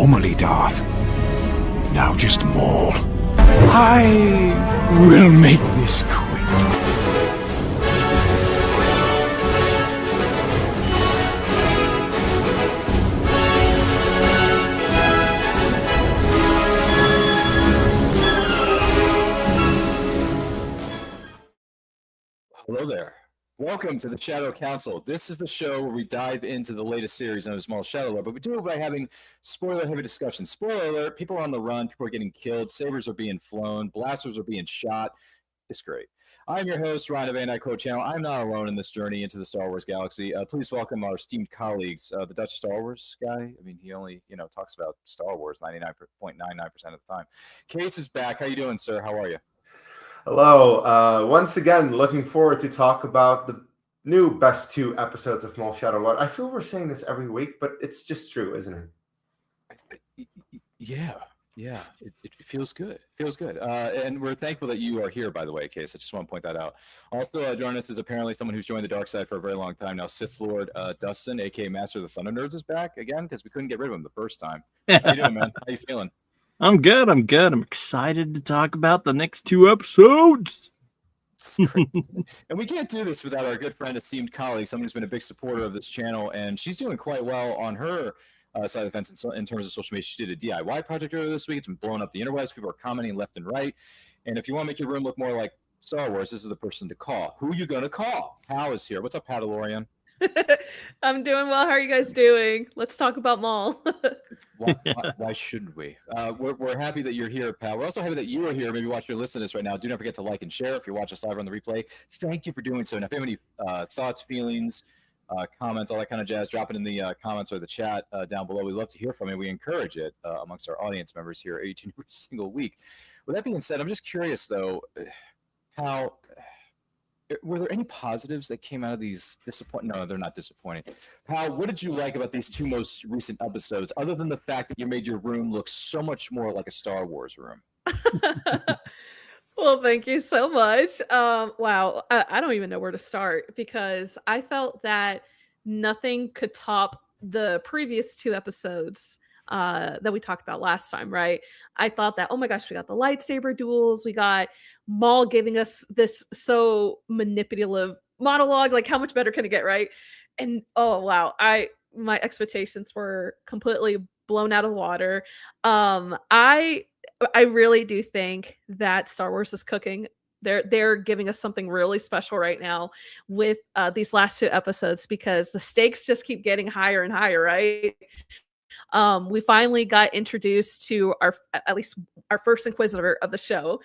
formerly Darth. Now just Maul. I will make this quick. Hello there. Welcome to the Shadow Council. This is the show where we dive into the latest series known as Maul Shadow Lore, but we do it by having spoiler-heavy discussion. Spoiler alert, people are on the run, people are getting killed, sabers are being flown, blasters are being shot. It's great. I'm your host, Ryan of Van Dyke Quote Channel. I'm not alone in this journey into the Star Wars galaxy. Please welcome our esteemed colleagues, the Dutch Star Wars guy. I mean, he only, talks about Star Wars 99.99% of the time. Case is back. How you doing, sir? How are you? Hello. Once again, looking forward to talk about the new best 2 episodes of Maul Shadow Lore. I feel we're saying this every week, but it's just true, isn't it? Yeah. It feels good. And we're thankful that you are here, by the way, Case. I just want to point that out. Also, joining us is apparently someone who's joined the dark side for a very long time now. Sith Lord Dustin, aka Master of the Thunder Nerds, is back again because we couldn't get rid of him the first time. How you doing, man? How you feeling? I'm good. I'm excited to talk about the next 2 episodes. And we can't do this without our good friend, esteemed colleague, someone who's been a big supporter of this channel, and she's doing quite well on her side of the fence in terms of social media. She did a DIY project earlier this week. It's been blowing up the interwebs. People are commenting left and right. And if you want to make your room look more like Star Wars, this is the person to call. Who are you going to call? Pal is here. What's up, Patalorian? I'm doing well. How are you guys doing? Let's talk about Maul. Why shouldn't we? We're happy that you're here, pal. We're also happy that you are here. Maybe watch or listen to this right now. Do not forget to like and share if you watch us live on the replay. Thank you for doing so. Now, if you have any thoughts, feelings, comments, all that kind of jazz, drop it in the comments or the chat down below. We'd love to hear from you. We encourage it amongst our audience members here every single week. With that being said, I'm just curious, though, how... Were there any positives that came out of these disappointing? No, they're not disappointing. Pal, what did you like about these 2 most recent episodes, other than the fact that you made your room look so much more like a Star Wars room? Well, thank you so much. Wow, I don't even know where to start because I felt that nothing could top the previous 2 episodes that we talked about last time, right? I thought that, oh my gosh, we got the lightsaber duels, we got Maul giving us this so manipulative monologue. Like, how much better can it get, right? And oh wow, my expectations were completely blown out of the water. I really do think that Star Wars is cooking. They're giving us something really special right now with these last 2 episodes because the stakes just keep getting higher and higher, right? We finally got introduced to at least our first Inquisitor of the show.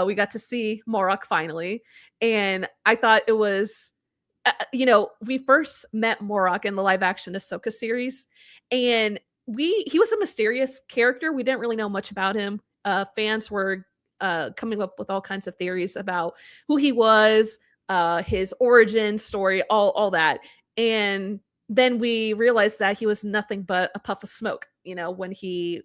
We got to see Morok finally, and I thought it was, we first met Morok in the live action Ahsoka series, and he was a mysterious character. We didn't really know much about him. Fans were coming up with all kinds of theories about who he was, his origin story, all that, and then we realized that he was nothing but a puff of smoke, when he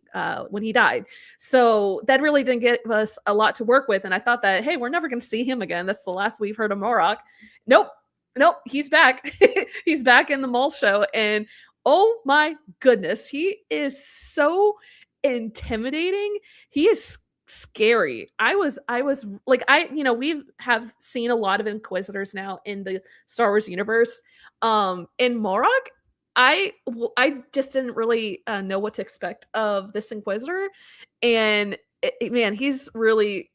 died. So that really didn't give us a lot to work with. And I thought that, hey, we're never going to see him again. That's the last we've heard of Morok. Nope, he's back. He's back in the Maul show. And oh my goodness, he is so intimidating. He is scary. I was like, we have seen a lot of Inquisitors now in the Star Wars universe. In Morok, I just didn't really know what to expect of this Inquisitor, and man, he's really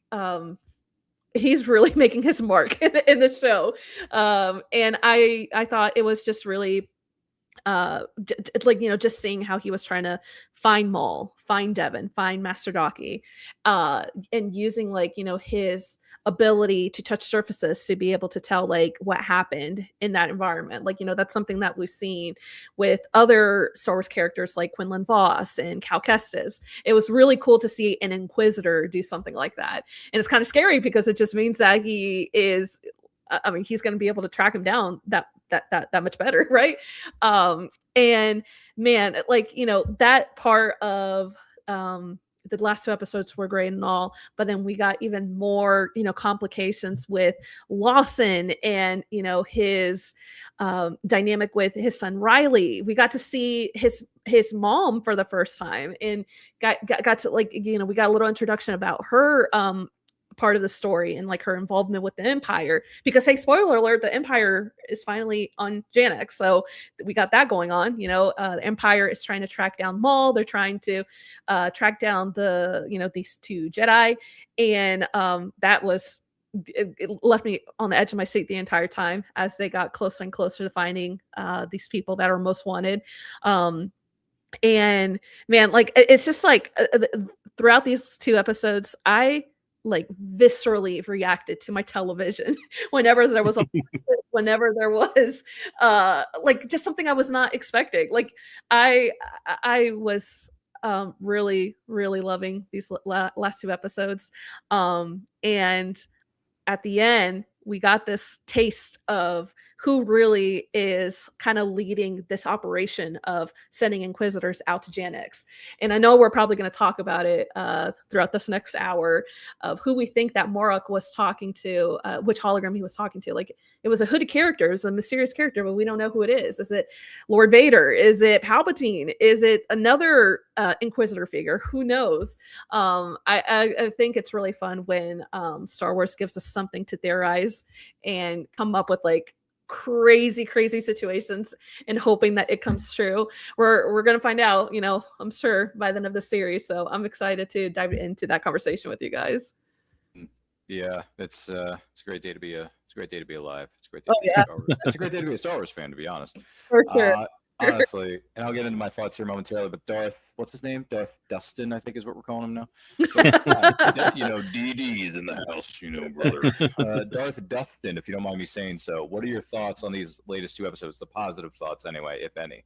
making his mark in the show. And I thought it was just really just seeing how he was trying to find Maul, find Devin, find Master Daki, and using his ability to touch surfaces to be able to tell what happened in that environment. That's something that we've seen with other Star Wars characters like Quinlan Vos and Cal Kestis. It was really cool to see an Inquisitor do something like that. And it's kind of scary because it just means that he is, he's going to be able to track him down that much better, right? And man, that part of the last 2 episodes were great and all, but then we got even more, complications with Lawson and, his dynamic with his son Riley. We got to see his mom for the first time, and got to, like, we got a little introduction about her part of the story and like her involvement with the Empire, because, hey, spoiler alert, the Empire is finally on Janek, so we got that going on. The Empire is trying to track down Maul. They're trying to track down these 2 Jedi, and that was, it left me on the edge of my seat the entire time as they got closer and closer to finding these people that are most wanted. And man, like, it's just like throughout these 2 episodes, I like viscerally reacted to my television whenever there was whenever there was like just something I was not expecting. Like, I was really, really loving these last 2 episodes, and at the end we got this taste of who really is kind of leading this operation of sending Inquisitors out to Janex. And I know we're probably going to talk about it throughout this next hour, of who we think that Morok was talking to, which hologram he was talking to. Like, it was a hooded character, it was a mysterious character, but we don't know who it is. Is it Lord Vader? Is it Palpatine? Is it another Inquisitor figure? Who knows? I think it's really fun when Star Wars gives us something to theorize and come up with like crazy situations and hoping that it comes true. We're gonna find out, I'm sure, by the end of the series. So I'm excited to dive into that conversation with you guys. Yeah, it's a great day to be alive. It's a great day to be yeah. Star Wars. It's a great day to be a Star Wars fan, to be honest. For sure. Honestly, and I'll get into my thoughts here momentarily, but Darth, what's his name? Darth Dustin, I think is what we're calling him now. DD's in the house, brother. Darth Dustin, if you don't mind me saying so. What are your thoughts on these latest 2 episodes? The positive thoughts, anyway, if any.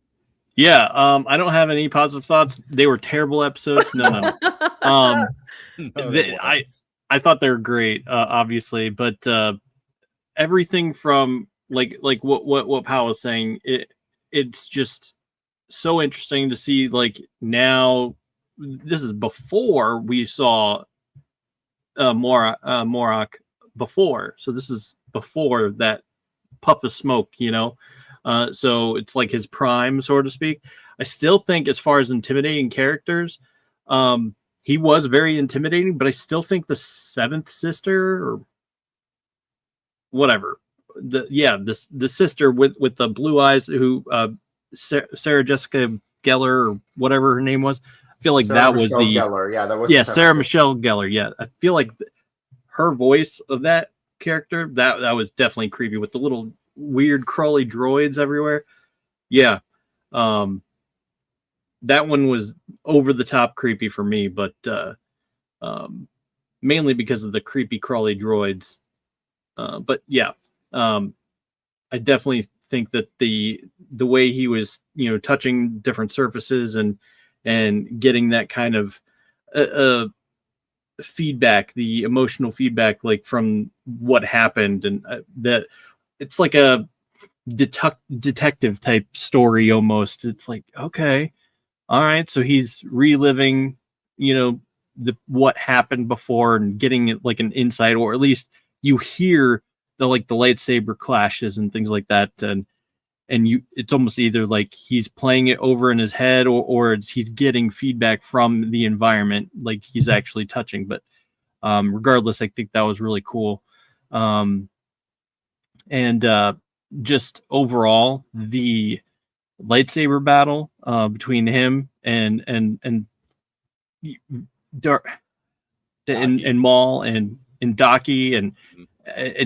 Yeah, I don't have any positive thoughts. They were terrible episodes. No. I thought they were great, obviously, but everything from like what Powell was saying, it's just so interesting to see. Like, now, this is before we saw Morok before, so this is before that puff of smoke, so it's like his prime, so to speak. I still think, as far as intimidating characters, he was very intimidating, but I still think the 7th sister, or whatever, the sister with the blue eyes, who Sarah Jessica Gellar, or whatever her name was. I feel like Sarah that was Michelle the Gellar. Yeah, that was Sarah Michelle Gellar. Yeah, I feel like her voice of that character, that was definitely creepy, with the little weird crawly droids everywhere. Yeah, that one was over the top creepy for me, but mainly because of the creepy crawly droids. But yeah, I definitely think that the way he was, touching different surfaces and getting that kind of feedback, the emotional feedback, like from what happened, and that it's like a detective type story almost. It's like, okay, all right, so he's reliving, what happened before, and getting it like an insight, or at least you hear the lightsaber clashes and things like that, and it's almost either like he's playing it over in his head, or he's getting feedback from the environment, like he's actually touching. But regardless, I think that was really cool. And just overall, the lightsaber battle between him and Maul and Daki, and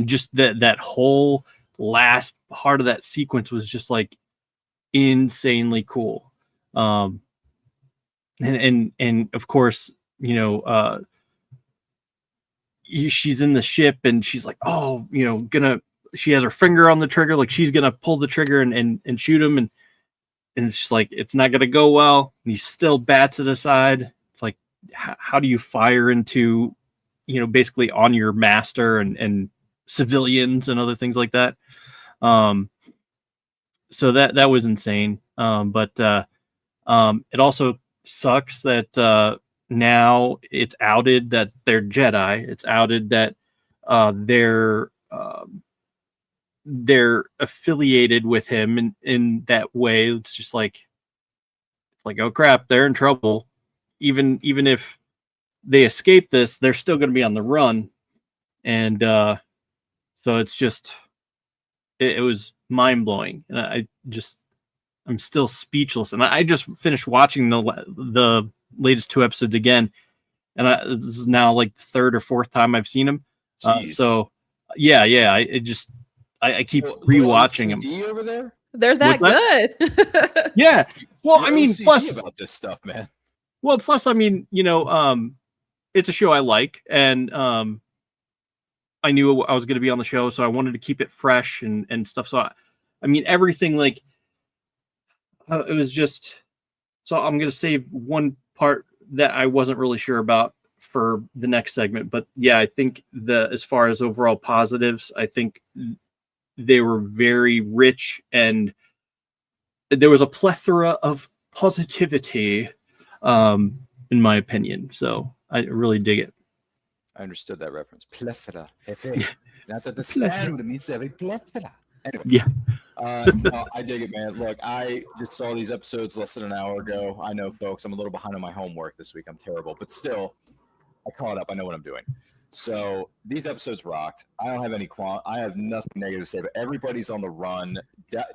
just that whole last part of that sequence was just like insanely cool. And of course, she's in the ship, and she's like, oh, she has her finger on the trigger, like she's gonna pull the trigger and shoot him, and it's just like, it's not gonna go well. And he still bats it aside. It's like, how do you fire into, basically on your master and civilians and other things like that? So that was insane. But it also sucks that now it's outed that they're Jedi. It's outed that they're affiliated with him in that way. It's just like, oh crap, they're in trouble. Even if they escape this, they're still going to be on the run. And so it's just, it was mind blowing. And I'm still speechless. And I just finished watching the latest 2 episodes again. And this is now like the 3rd or 4th time I've seen them. So yeah. I keep rewatching them. Over there? They're that good. Yeah. Well, You're I mean, OCD plus about this stuff, man. Well, plus, I mean, it's a show I like, and I knew I was going to be on the show, so I wanted to keep it fresh and stuff. So, I mean, everything like it was just. So I'm going to save one part that I wasn't really sure about for the next segment, but yeah, I think as far as overall positives, I think they were very rich, and there was a plethora of positivity, in my opinion. So I really dig it. I understood that reference. Plethora. Not that the stand means every plethora. Anyway. Yeah. No, I dig it, man. Look, I just saw these episodes less than an hour ago. I know, folks, I'm a little behind on my homework this week. I'm terrible, but still, I caught up. I know what I'm doing. So these episodes rocked. I don't have I have nothing negative to say, but everybody's on the run.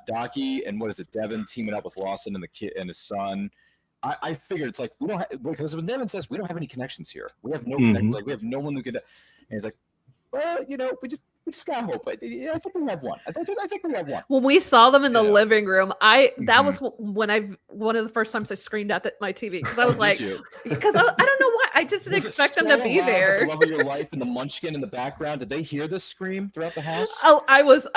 Docky and Devin teaming up with Lawson and the kid and his son. I figured it's like we don't because when Devin says we don't have any connections here. We have no like we have no one who could. And he's like, well, we just got hope. I think we have one. I think we have one. When we saw them in the living room, that was when one of the first times I screamed at my TV because I was like, because I don't know why I just didn't expect them to be there. The love of your life and the munchkin in the background. Did they hear this scream throughout the house? Oh, I was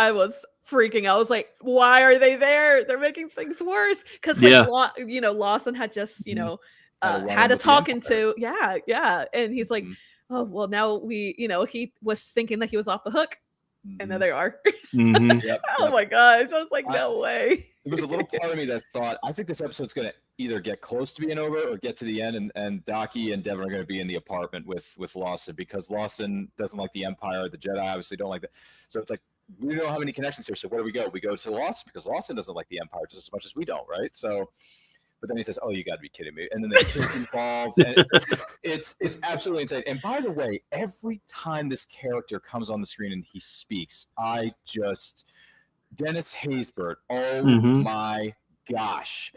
freaking out. I was like, why are they there? They're making things worse. Because Lawson had just had a talking to and he's like, oh well, now he was thinking that he was off the hook, and there they are. Oh my gosh, I was like, no way. There was a little part of me that thought, I think this episode's going to either get close to being over or get to the end, and Docky and Devin are going to be in the apartment with Lawson, because Lawson doesn't like the Empire. The Jedi obviously don't like that. So it's like, we don't have any connections here. So where do we go? We go to Lawson because Lawson doesn't like the Empire just as much as we don't, right? So, but then he says, "Oh, you got to be kidding me!" And then the kids involved, and it's absolutely insane. And by the way, every time this character comes on the screen and he speaks, Dennis Haysbert. Oh my gosh.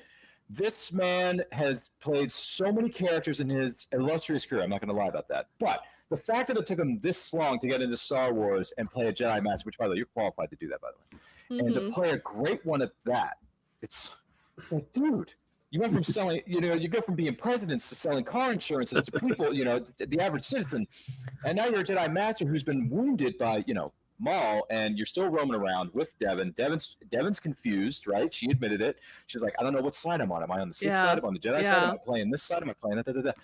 This man has played so many characters in his illustrious career. I'm not going to lie about that. But the fact that it took him this long to get into Star Wars and play a Jedi Master, which, by the way, you're qualified to do that, by the way, and to play a great one at that, it's like, dude, you went from selling, you go from being presidents to selling car insurances to people, the average citizen, and now you're a Jedi Master who's been wounded by, Maul, and you're still roaming around with Devin. Devin's confused, right? She admitted it. She's like, I don't know what side I'm on. Am I on the Sith side? Am I on the Jedi side? Am I playing this side? Am I playing that?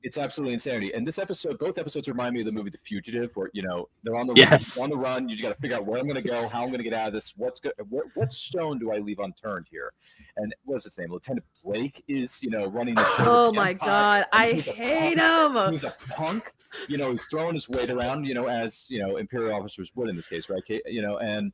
It's absolutely insanity. And both episodes remind me of the movie The Fugitive, where they're on the run. You just got to figure out where I'm going to go, how I'm going to get out of this. What stone do I leave unturned here? And what's his name? Lieutenant Blake is running the show. Oh my god, I hate him. He's a punk. He's throwing his weight around. As Imperial officers would in this case, right? And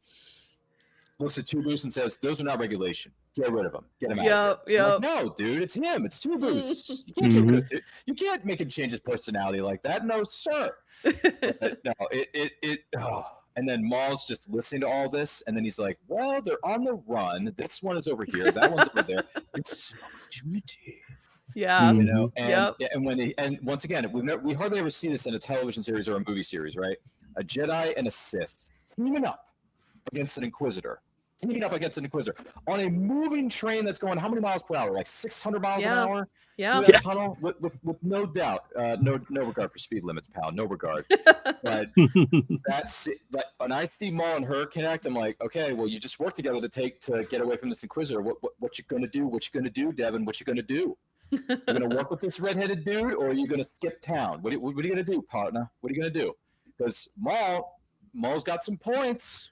looks at Two Boots and says, "Those are not regulation. Get rid of them. Get him out." Like, no, dude, it's him. It's Two Boots. You can't get rid of it. You can't make him change his personality like that. No, sir. No, And then Maul's just listening to all this, and then he's like, "Well, they're on the run. This one is over here. That one's over there. It's an opportunity." Yeah. And once again, we hardly ever see this in a television series or a movie series, right? A Jedi and a Sith teaming up against an Inquisitor. On a moving train that's going how many miles per hour? Like 600 miles an hour? Yeah. Through that tunnel? With no doubt. No regard for speed limits, pal. No regard. But when I see Maul and her connect, I'm like, okay, well, you just work together to get away from this Inquisitor. What you gonna do? What you gonna do, Devin? What you gonna do? You gonna work with this redheaded dude, or are you gonna skip town? What are you gonna do, partner? What are you gonna do? Because Maul's got some points.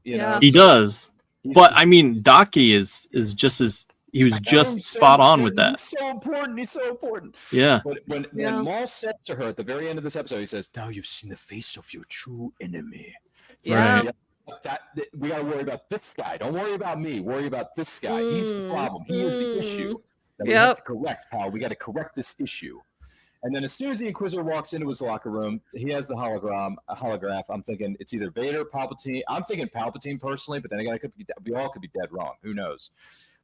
He does. But I mean, Docky is just as he was I know, just he's so spot on with important, that. He's so important. He's so important. Yeah. But when Yeah. Maul said to her at the very end of this episode, he says, "Now you've seen the face of your true enemy." It's Yeah. like, that we got to worry about this guy. Don't worry about me. Worry about this guy. He's the problem. He is the issue that we have to correct, pal. We got to correct this issue. And then as soon as the Inquisitor walks into his locker room, he has the holograph. I'm thinking it's either Vader, Palpatine. I'm thinking Palpatine personally, but then again, we all could be dead wrong. Who knows?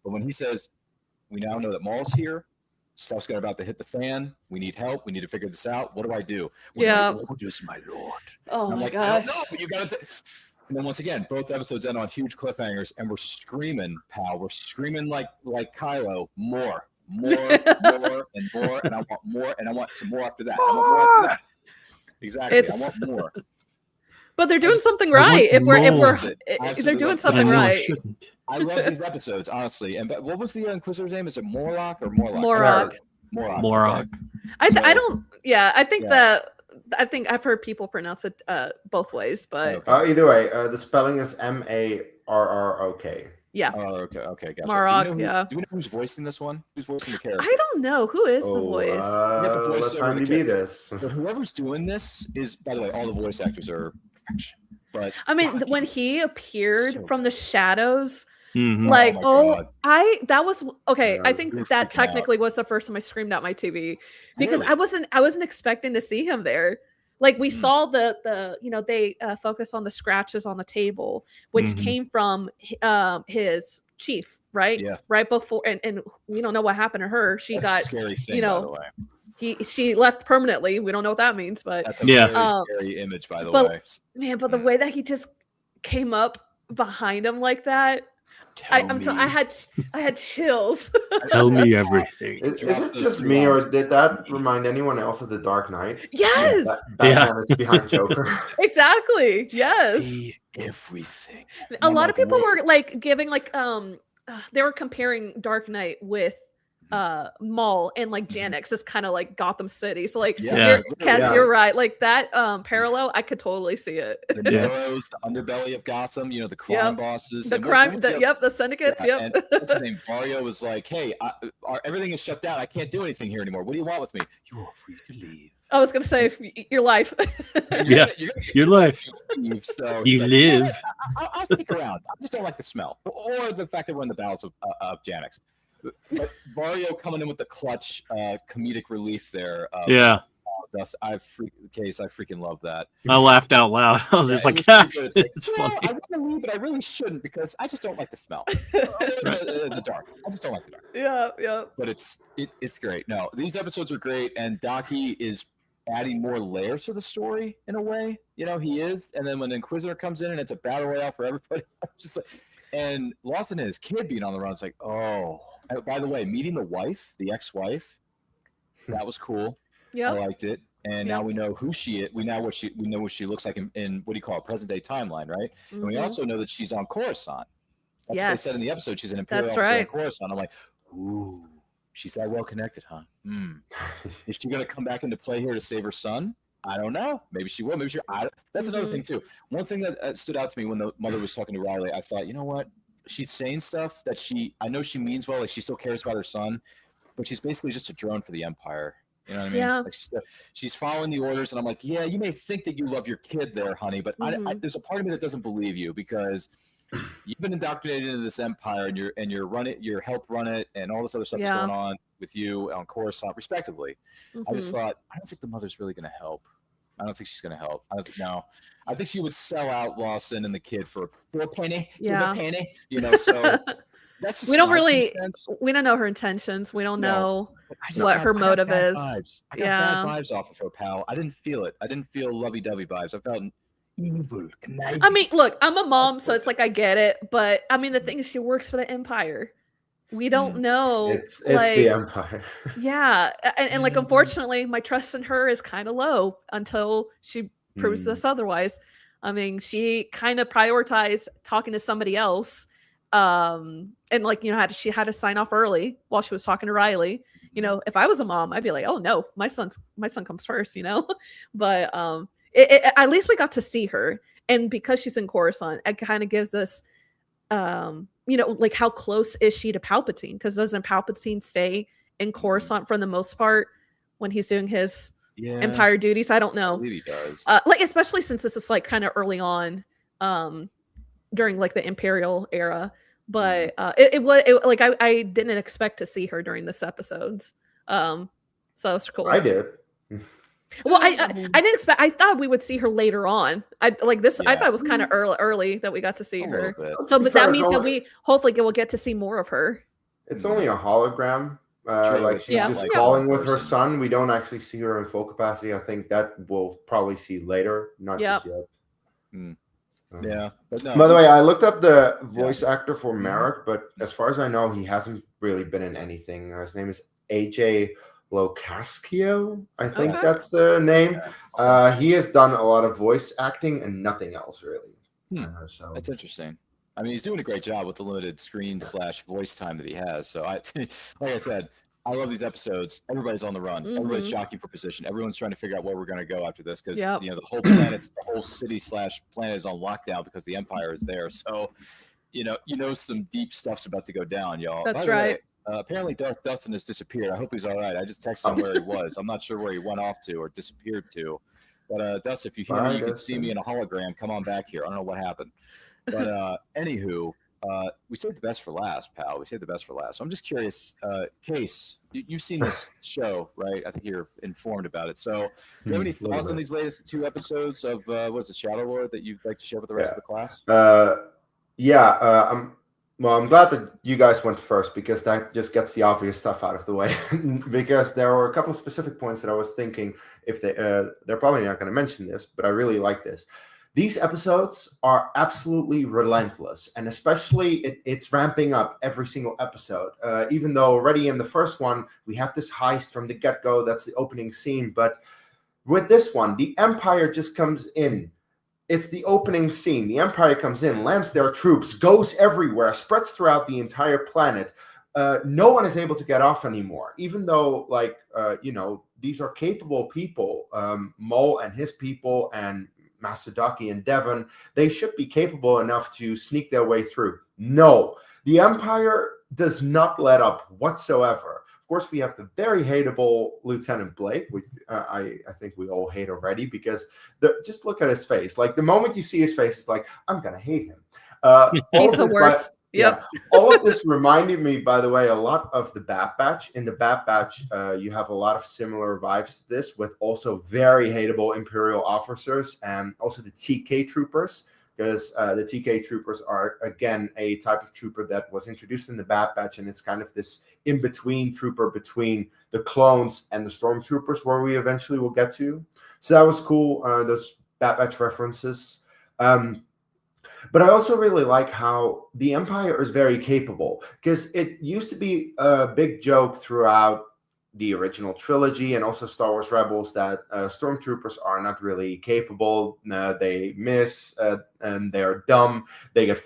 But when he says, "We now know that Maul's here. Stuff's about to hit the fan. We need help. We need to figure this out. What do I do?" Yeah. Orders, my lord. Oh And I'm my like, I don't gosh. know, but you got to. And then once again, both episodes end on huge cliffhangers, and we're screaming, pal. We're screaming like Kylo, more, and more, and I want more, and I want some more after that. I want more after that. Exactly. I want more. But they're doing something I want right. If we're more. they're doing love it. But I something know I right. shouldn't. I love these episodes, honestly. And what was the Inquisitor's name? Is it Morlock or Morlock? Morlock. Morlock. Okay. I don't. Yeah, I think Yeah. that. I think I've heard people pronounce it both ways, but Okay. Either way, the spelling is Marrok. yeah. Oh, okay, gotcha. Marok, do we know yeah. Do we know who's voicing this one? Who's voicing the character? I don't know who is the Oh, voice. Get the voice let's over the IMDb kid. this. But whoever's doing this is, by the way, all the voice actors are perfection. But I mean, God, when he appeared so from the shadows, Mhm. like, my oh, God. that was okay. Yeah, I think you're that freaking out. technically was the first time I screamed at my TV because Really? I wasn't expecting to see him there. Like we Mm. saw the they focus on the scratches on the table, which Mhm. came from his chief, right? Yeah. Right before, and we don't know what happened to her. She That's got a scary thing, you know, by the way. she left permanently. We don't know what that means, but That's a Yeah. very scary image, by the but- way. man, but the way that he just came up behind him like that, I had chills. Tell me everything. Is Drop it those just three me, or lines. did that remind anyone else of The Dark Knight? Yes, Batman is behind Joker. exactly. Yes, See everything. a I'm lot like, of people wait. were like giving like they were comparing Dark Knight with Maul and like Janix is kind of like Gotham City. So like Yeah. Cass, Yeah. you're right. Like that parallel, I could totally see it. The Narrows, the underbelly of Gotham, the crime bosses. The and crime, what's the syndicates, Yeah, yep. and what's his name? Vario was like, "Hey, everything is shut down. I can't do anything here anymore. What do you want with me? You are free to leave. I was gonna say your life. Yeah, your life. Leave, so You he's like, live. I'll stick around. I just don't like the smell, or the fact that we're in the bowels of Janix. But Vario coming in with the clutch comedic relief there. Yeah. Dust. I freaking love that. I laughed out loud. I was just Yeah, like, it was pretty good. It's like, it's "No, funny. I want to leave, but I really shouldn't because I just don't like the smell. The dark. I just don't like the dark. yeah. But it's great. No, these episodes are great, and Daki is adding more layers to the story in a way. He is. And then when the Inquisitor comes in and it's a battle royale for everybody, I'm just like, and Lawson and his kid being on the run, it's like, oh. And by the way, meeting the wife, the ex-wife, that was cool. Yeah. I liked it. And Yeah. now we know who she is. We know what she looks like in what do you call it, present day timeline, right? And we Mhm. also know that she's on Coruscant. That's what they Yes. said in the episode. She's an Imperial That's officer on right. Coruscant. I'm like, ooh, she's that well connected, huh? Is she gonna come back into play here to save her son? I don't know. Maybe she will. Maybe she. That's another Mhm. thing too. One thing that stood out to me when the mother was talking to Riley, I thought, you know what? She's saying stuff that I know she means well. Like she still cares about her son, but she's basically just a drone for the Empire. You know what I mean? Yeah. Like she's following the orders, and I'm like, yeah, you may think that you love your kid there, honey, but there's a part of me that doesn't believe you because you've been indoctrinated into this empire, and you're help run it, and all this other stuff is Yeah. going on with you on Coruscant, respectively. I just Mhm. thought, I don't think the mother's really going to help. I don't think she's going to help. No. I think she would sell out Lawson and the kid for a penny. Yeah. For a penny. So that's just We don't my 2 really cents. we don't know her intentions. We don't No. know I just what got- her I got motive bad is. Vibes. I got Yeah. bad vibes off of her, pal. I didn't feel it. I didn't feel lovey-dovey vibes. I felt evil. I mean, look, I'm a mom, so it's like I get it, but I mean the thing is she works for the Empire. We don't know. It's like, the Empire. yeah. And like unfortunately, my trust in her is kind of low until she proves us otherwise. I mean, she kind of prioritized talking to somebody else. And like, she had to sign off early while she was talking to Riley. If I was a mom, I'd be like, oh no, my son comes first, but at least we got to see her. And because she's in Coruscant, it kind of gives us like how close is she to Palpatine? Because doesn't Palpatine stay in Coruscant for the most part when he's doing his Empire duties? I don't I know. believe he does. Like especially since this is like kind of early on, during like the Imperial era. But like I didn't expect to see her during this episodes. So that's cool. I did. Well, I didn't expect. I thought we would see her later on. I like this. I Yeah. thought it was kind of early that we got to see A her. little bit. So, To be but fair, that it's means that only- we hopefully will get to see more of her. It's only a hologram. True, Like it's she's not just like calling one with her person. son. We don't actually see her in full capacity. I think that we'll probably see later, not just yet. Yeah. But no, By the way, he's- I looked up the voice actor for Merrick, but as far as I know, he hasn't really been in anything. His name is AJ Locascio. I think Okay. that's the name. He has done a lot of voice acting and nothing else really. So that's interesting. I mean, he's doing a great job with the limited screen / voice time that he has. So like I said, I love these episodes. Everybody's on the run. Everybody's jockeying for position. Everyone's trying to figure out where we're going to go after this because the whole the whole city / planet is on lockdown because the Empire is there. So, some deep stuff's about to go down, y'all. That's By the right. way, apparently Darth Dustin has disappeared. I hope he's all right. I just texted him where he was. I'm not sure where he went off to or disappeared to. But Dustin, if you hear me, you can see me in a hologram. Come on back here. I don't know what happened. But anywho, we saved the best for last, pal. We saved the best for last. So I'm just curious, Case, you've seen this show, right? I think you're informed about it. So do you have any thoughts on these latest 2 episodes of what's the Shadow Lord that you'd like to share with the rest of the class? I'm glad that you guys went first because that just gets the obvious stuff out of the way. Because there were a couple of specific points that I was thinking if they're probably not going to mention this, but I really like this. These episodes are absolutely relentless, and especially it's ramping up every single episode. Even though already in the first one, we have this heist from the get-go, that's the opening scene. But with this one, the Empire just comes in. It's the opening scene. The Empire comes in, lands their troops, goes everywhere, spreads throughout the entire planet. No one is able to get off anymore, even though, these are capable people. Maul and his people and Master Daki and Devon, they should be capable enough to sneak their way through. No, the Empire does not let up whatsoever. Of course, we have the very hateable Lieutenant Blake, which I think we all hate already because just look at his face. Like the moment you see his face, it's like, I'm going to hate him. He's the worst. Yep. Yeah. All of this reminded me, by the way, a lot of the Bad Batch. In the Bad Batch, you have a lot of similar vibes to this with also very hateable Imperial officers and also the TK troopers, because the TK troopers are, again, a type of trooper that was introduced in the Bad Batch, and it's kind of this in-between trooper between the clones and the stormtroopers where we eventually will get to. So that was cool, those Bad Batch references. But I also really like how the Empire is very capable, because it used to be a big joke throughout the original trilogy and also Star Wars Rebels that stormtroopers are not really capable. They miss and they're dumb. They get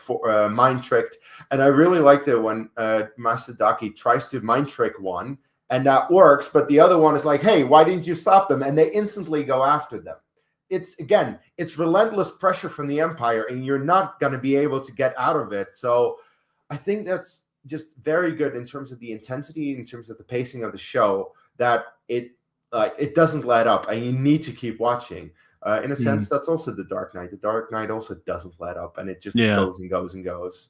mind tricked. And I really liked it when Master Daki tries to mind trick one and that works, but the other one is like, hey, why didn't you stop them? And they instantly go after them. It's relentless pressure from the Empire, and you're not going to be able to get out of it. So I think that's just very good in terms of the intensity, in terms of the pacing of the show, that it doesn't let up, and you need to keep watching. In a sense, that's also the Dark Knight. The Dark Knight also doesn't let up, and it just goes and goes and goes.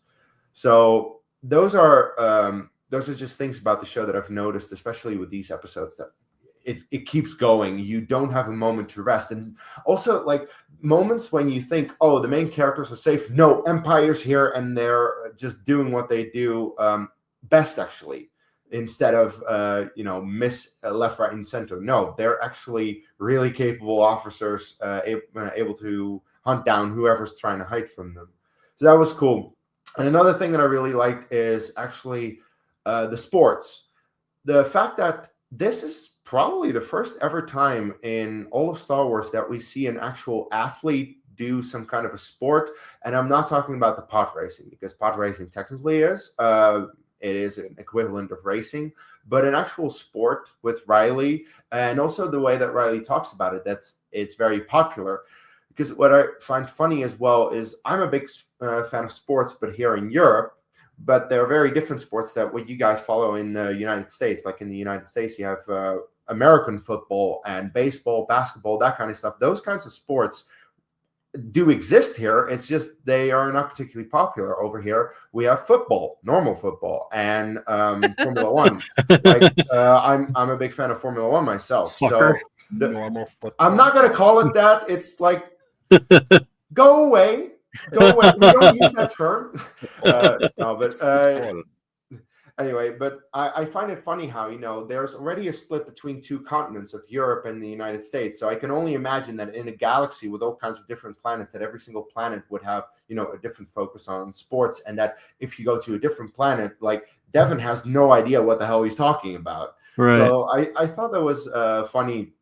So those are just things about the show that I've noticed, especially with these episodes, that it keeps going. You don't have a moment to rest. And also, like, moments when you think, oh, the main characters are safe. No, Empire's here, and they're just doing what they do best, actually, instead of, miss left, right, and center. No, they're actually really capable officers able to hunt down whoever's trying to hide from them. So that was cool. And another thing that I really liked is actually the sports. The fact that this is probably the first ever time in all of Star Wars that we see an actual athlete do some kind of a sport. And I'm not talking about the pod racing, because pod racing technically is. It is an equivalent of racing, but an actual sport with Riley, and also the way that Riley talks about it, it's very popular. because what I find funny as well is I'm a big fan of sports, but here in Europe, but there are very different sports that what you guys follow in the United States. Like in the United States, you have American football and baseball, basketball, that kind of stuff. Those kinds of sports do exist here. It's just they are not particularly popular over here. We have football, normal football, and Formula One. Like I'm a big fan of Formula One myself. Soccer. So Normal football. I'm not going to call it that. It's like go away. Go away. We don't use that term. No, but anyway, but I find it funny how, there's already a split between two continents of Europe and the United States. So I can only imagine that in a galaxy with all kinds of different planets, that every single planet would have, a different focus on sports. And that if you go to a different planet, like Devin has no idea what the hell he's talking about. Right. So I thought that was funny,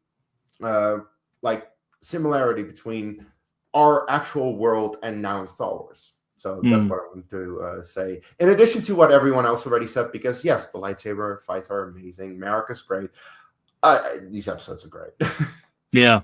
like similarity between our actual world and now in Star Wars. So that's what I wanted to say. In addition to what everyone else already said, because yes, the lightsaber fights are amazing. America's great. These episodes are great. Yeah.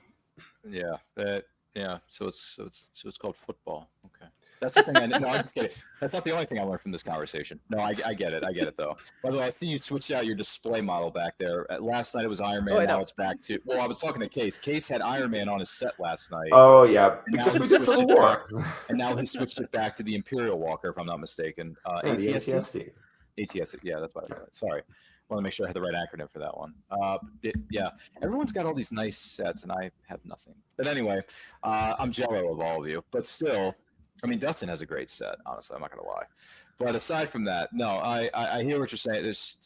Yeah. So it's called football. Okay. That's the thing. No, I'm just kidding. That's not the only thing I learned from this conversation. No, I get it. I get it, though. By the way, I see you switched out your display model back there. Last night it was Iron Man. Now it's back to. Well, I was talking to Case. Case had Iron Man on his set last night. Oh yeah, because we did Civil War. And now he switched it back to the Imperial Walker, if I'm not mistaken. ATST. ATST. Yeah, that's what I thought. Sorry. I want to make sure I had the right acronym for that one. Everyone's got all these nice sets, and I have nothing. But anyway, I'm jello of all of you. But still, I mean, Dustin has a great set. Honestly, I'm not gonna lie. But aside from that, no, I hear what you're saying. There's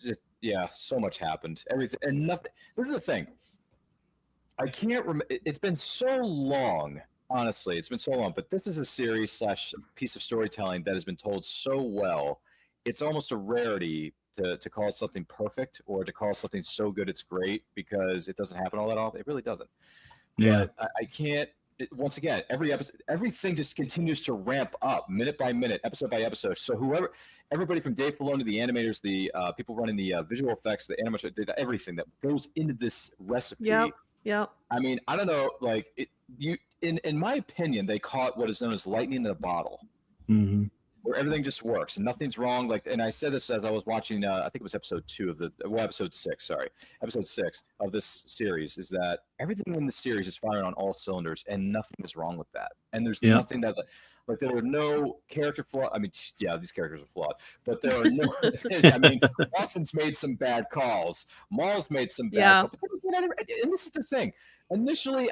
so much happened. Everything and nothing. This is the thing. I can't remember. It's been so long. Honestly, it's been so long. But this is a series / piece of storytelling that has been told so well. It's almost a rarity to call something perfect or to call something so good it's great, because it doesn't happen all that often. It really doesn't. Yeah. But I can't. Once again, every episode, everything just continues to ramp up minute by minute, episode by episode. So everybody from Dave Filoni to the animators, the people running the visual effects, the animation, everything that goes into this recipe. Yep. I mean, I don't know, like in my opinion, they caught what is known as lightning in a bottle. Mm-hmm. Where everything just works and nothing's wrong. And I said this as I was watching, I think it was episode 6 of this series, is that everything in the series is firing on all cylinders and nothing is wrong with that. And there's nothing that, like, there are no character flaw. I mean, yeah, these characters are flawed, but there are no, I mean, Austin's made some bad calls. Maul's made some bad calls. And this is the thing. Initially,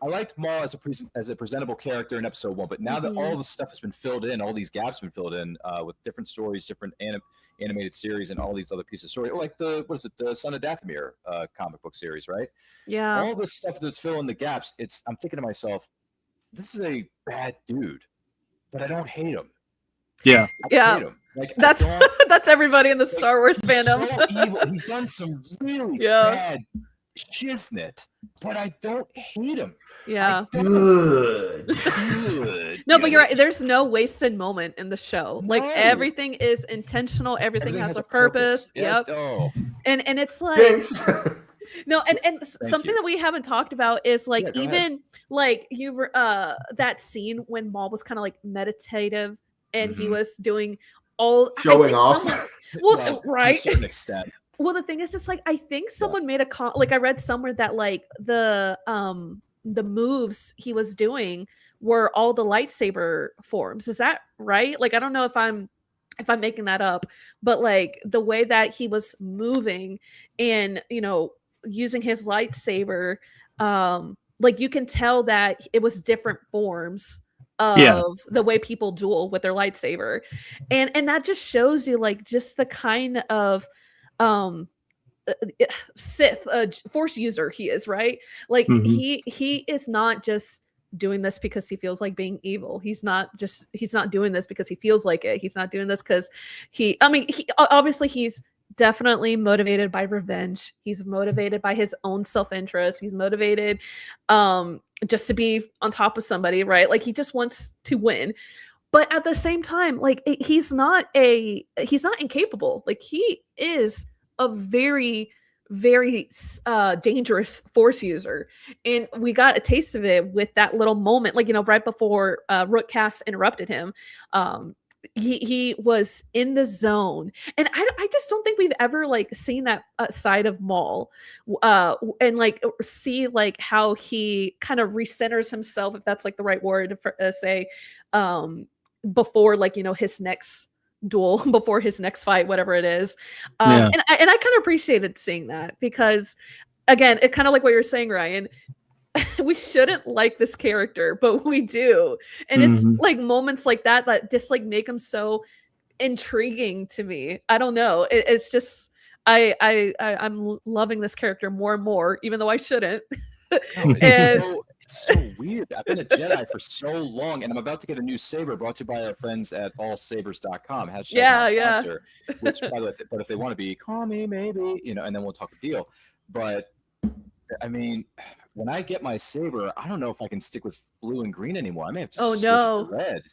I liked Maul as a presentable character in episode 1, but now that all the stuff has been filled in, all these gaps have been filled in with different stories, different animated series, and all these other pieces of story, like the Son of Dathomir comic book series, right? Yeah. All this stuff that's filling the gaps. I'm thinking to myself, this is a bad dude, but I don't hate him. Yeah. I hate him. Like, that's everybody in the Star Wars fandom. So evil. He's done some really bad shiznit, but I don't hate him. Yeah. Good. No, but you're right. There's no wasted moment in the show. No. Like, everything is intentional. Everything has a purpose. Yep. Oh. And it's like no, and something that we haven't talked about is like even like that scene when Maul was kind of like meditative and he was doing all showing off. Well, right. To a certain extent. Well, the thing is, it's like I think someone made like I read somewhere that like the moves he was doing were all the lightsaber forms. Is that right? Like, I don't know if I'm making that up, but like the way that he was moving and using his lightsaber, like you can tell that it was different forms of the way people duel with their lightsaber, and that just shows you like just the kind of Sith Force user he is, right? Like he is not just doing this because he feels like being evil. He's not doing this because he feels like it. He's not doing this because he obviously he's definitely motivated by revenge. He's motivated by his own self-interest. He's motivated just to be on top of somebody, right? Like he just wants to win. But at the same time, like he's not incapable. Like he is a very, very dangerous Force user, and we got a taste of it with that little moment, like right before Rook Cass interrupted him. He was in the zone, and I just don't think we've ever like seen that side of Maul, and like see like how he kind of recenters himself, if that's like the right word to say, before like his next duel, before his next fight, whatever it is. Yeah. And I kind of appreciated seeing that, because again, it kind of like what you're saying, Ryan. We shouldn't like this character, but we do. And it's like moments like that that just like make him so intriguing to me. I don't know. It's just I'm loving this character more and more, even though I shouldn't. No, And it's so weird. I've been a Jedi for so long, and I'm about to get a new saber brought to you by our friends at allsabers.com. Yeah. Sponsor, which, by the way, but if they want to be, call me maybe, and then we'll talk a deal. But I mean, when I get my saber, I don't know if I can stick with blue and green anymore. I may have to switch to red.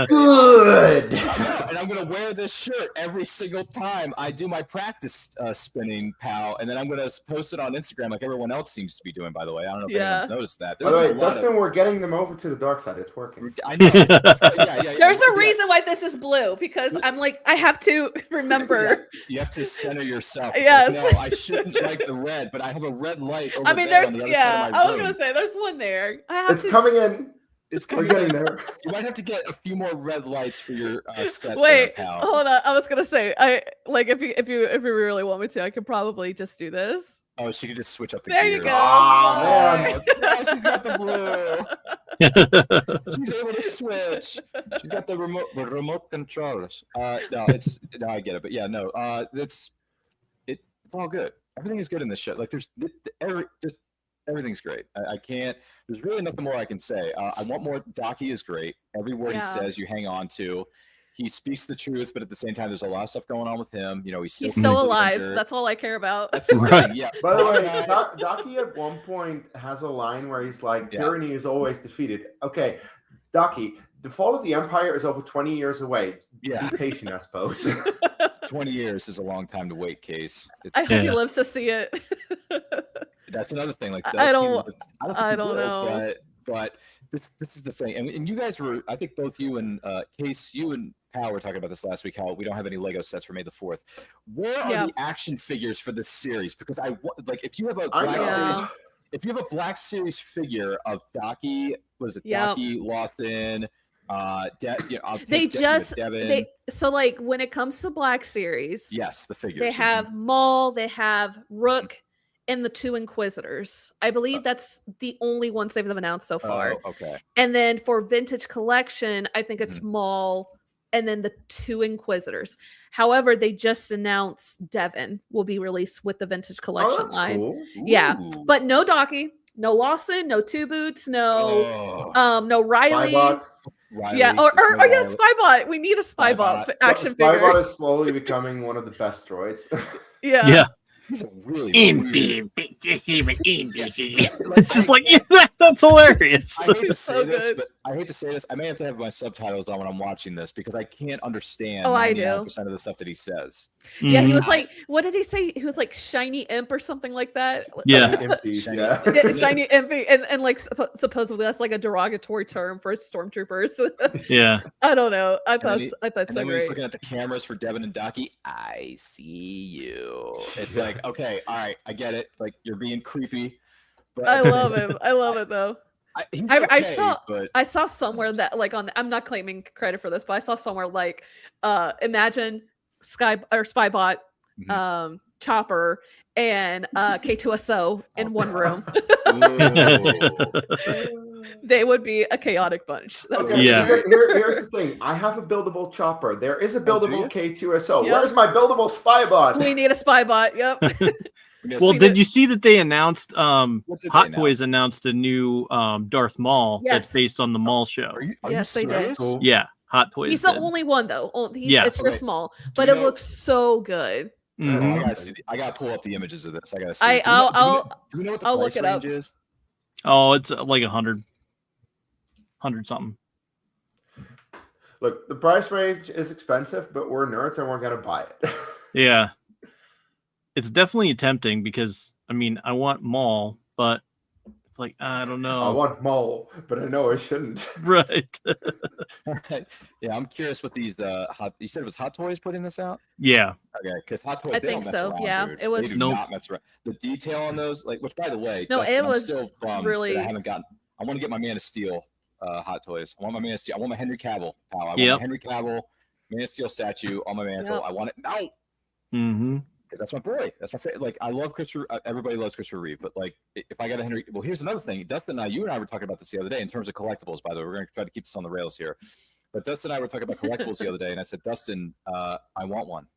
Good. And I'm gonna wear this shirt every single time I do my practice spinning, pal. And then I'm gonna post it on Instagram like everyone else seems to be doing. By the way, I don't know if anyone's noticed that. By the way, Dustin, we're getting them over to the dark side. It's working. I know. Yeah. There's a reason why this is blue, because I'm like, I have to remember. You have to center yourself. Yes. Like, no, I shouldn't like the red, but I have a red light over there on the other side of my I was room. gonna say there's one there. It's coming in. It's We're getting there. You might have to get a few more red lights for your set. Wait, there, pal. hold on. I was gonna say, I like if you really want me to, I could probably just do this. Oh, she could just switch up the There gears. you go. man. Now she's got the blue. She's able to switch. She's got the remote controls. No, I get it, but yeah, no, it's all good. Everything is good in this show. Like everything's great. I can't. There's really nothing more I can say. I want more. Docky is great. Every word he says, you hang on to. He speaks the truth, but at the same time, there's a lot of stuff going on with him. He's still alive. That's all I care about. That's the thing. Yeah. By the way, Docky at one point has a line where he's like, "Tyranny is always defeated." Okay, Docky, the fall of the Empire is over 20 years away. Yeah. Be patient, I suppose. 20 years is a long time to wait, Case. I hope he lives to see it. That's another thing. Like I don't know. But this is the thing, and you guys were, I think both you and Case, you and Pal were talking about this last week. How we don't have any Lego sets for May the 4th. Where are the action figures for this series? Because if you have a Black Series, if you have a Black Series figure of Docky, what is it? Docky, Lawson. Devin. So like when it comes to Black Series, yes, the figures. They have Maul, they have Rook, and the 2 Inquisitors. I believe that's the only ones they've announced so far. Okay. And then for Vintage Collection, I think it's Maul and then the 2 Inquisitors. However, they just announced Devin will be released with the Vintage Collection line. Cool. Yeah, but no Docky, no Lawson, no Two Boots, no Riley. Spybot. Yeah, or Spybot. We need a Spybot action figure. Spybot is slowly becoming one of the best droids. Yeah. He's a really it's like that's hilarious. I hate to say this, but I may have to have my subtitles on when I'm watching this because I can't understand 99% of the stuff that he says. Yeah, he was like, what did he say? He was like shiny imp or something like that. Yeah, shiny impy, and like supposedly that's like a derogatory term for stormtroopers. Yeah, I don't know. I thought so and great. When he's looking at the cameras for Devin and Docky, I see you. It's like, okay, all right, I get it. Like you're being creepy. But I love him. I love it though. I saw somewhere that like I'm not claiming credit for this, but I saw somewhere like imagine Spybot, Chopper, and K2SO in one room. They would be a chaotic bunch. Here's the thing. I have a buildable Chopper. There is a buildable K2SO. Yep. Where's my buildable Spybot? We need a Spybot. Yep. Well, did you see that they announced Hot Toys announced a new Darth Maul that's based on the Maul show? Yes, they did. Cool. Yeah, Hot Toys. He's the only one though. It's just small, but it looks so good. I gotta pull up the images of this. I gotta see. Do you know what the price range is? Oh, it's like 100 something. Look, the price range is expensive, but we're nerds and we're gonna buy it. Yeah. it's definitely tempting because I mean I want Maul, but it's like I don't know. I want Maul, but I know I shouldn't. Right. Right. Yeah, I'm curious what these hot. You said it was Hot Toys putting this out. Yeah. Okay, because Hot Toys I they think don't mess so, around, yeah. dude. It was- They do Nope. not mess around. The detail on those, like, which by the way, No, Dustin, it I'm was still bummed really- that I haven't gotten. I want to get my Man of Steel Hot Toys. I want my Man of Steel. I want my Henry Cavill. Pal. I want Yep. my Henry Cavill Man of Steel statue on my mantle. Yep. I want it now. Mm-hmm. Because that's my boy. That's my favorite. Like, I love Christopher. Everybody loves Christopher Reeve, but like, if I got a Henry, well, here's another thing. Dustin and I, you and I were talking about this the other day in terms of collectibles. By the way, we're going to try to keep this on the rails here. But Dustin and I were talking about collectibles the other day, and I said, Dustin, I want one.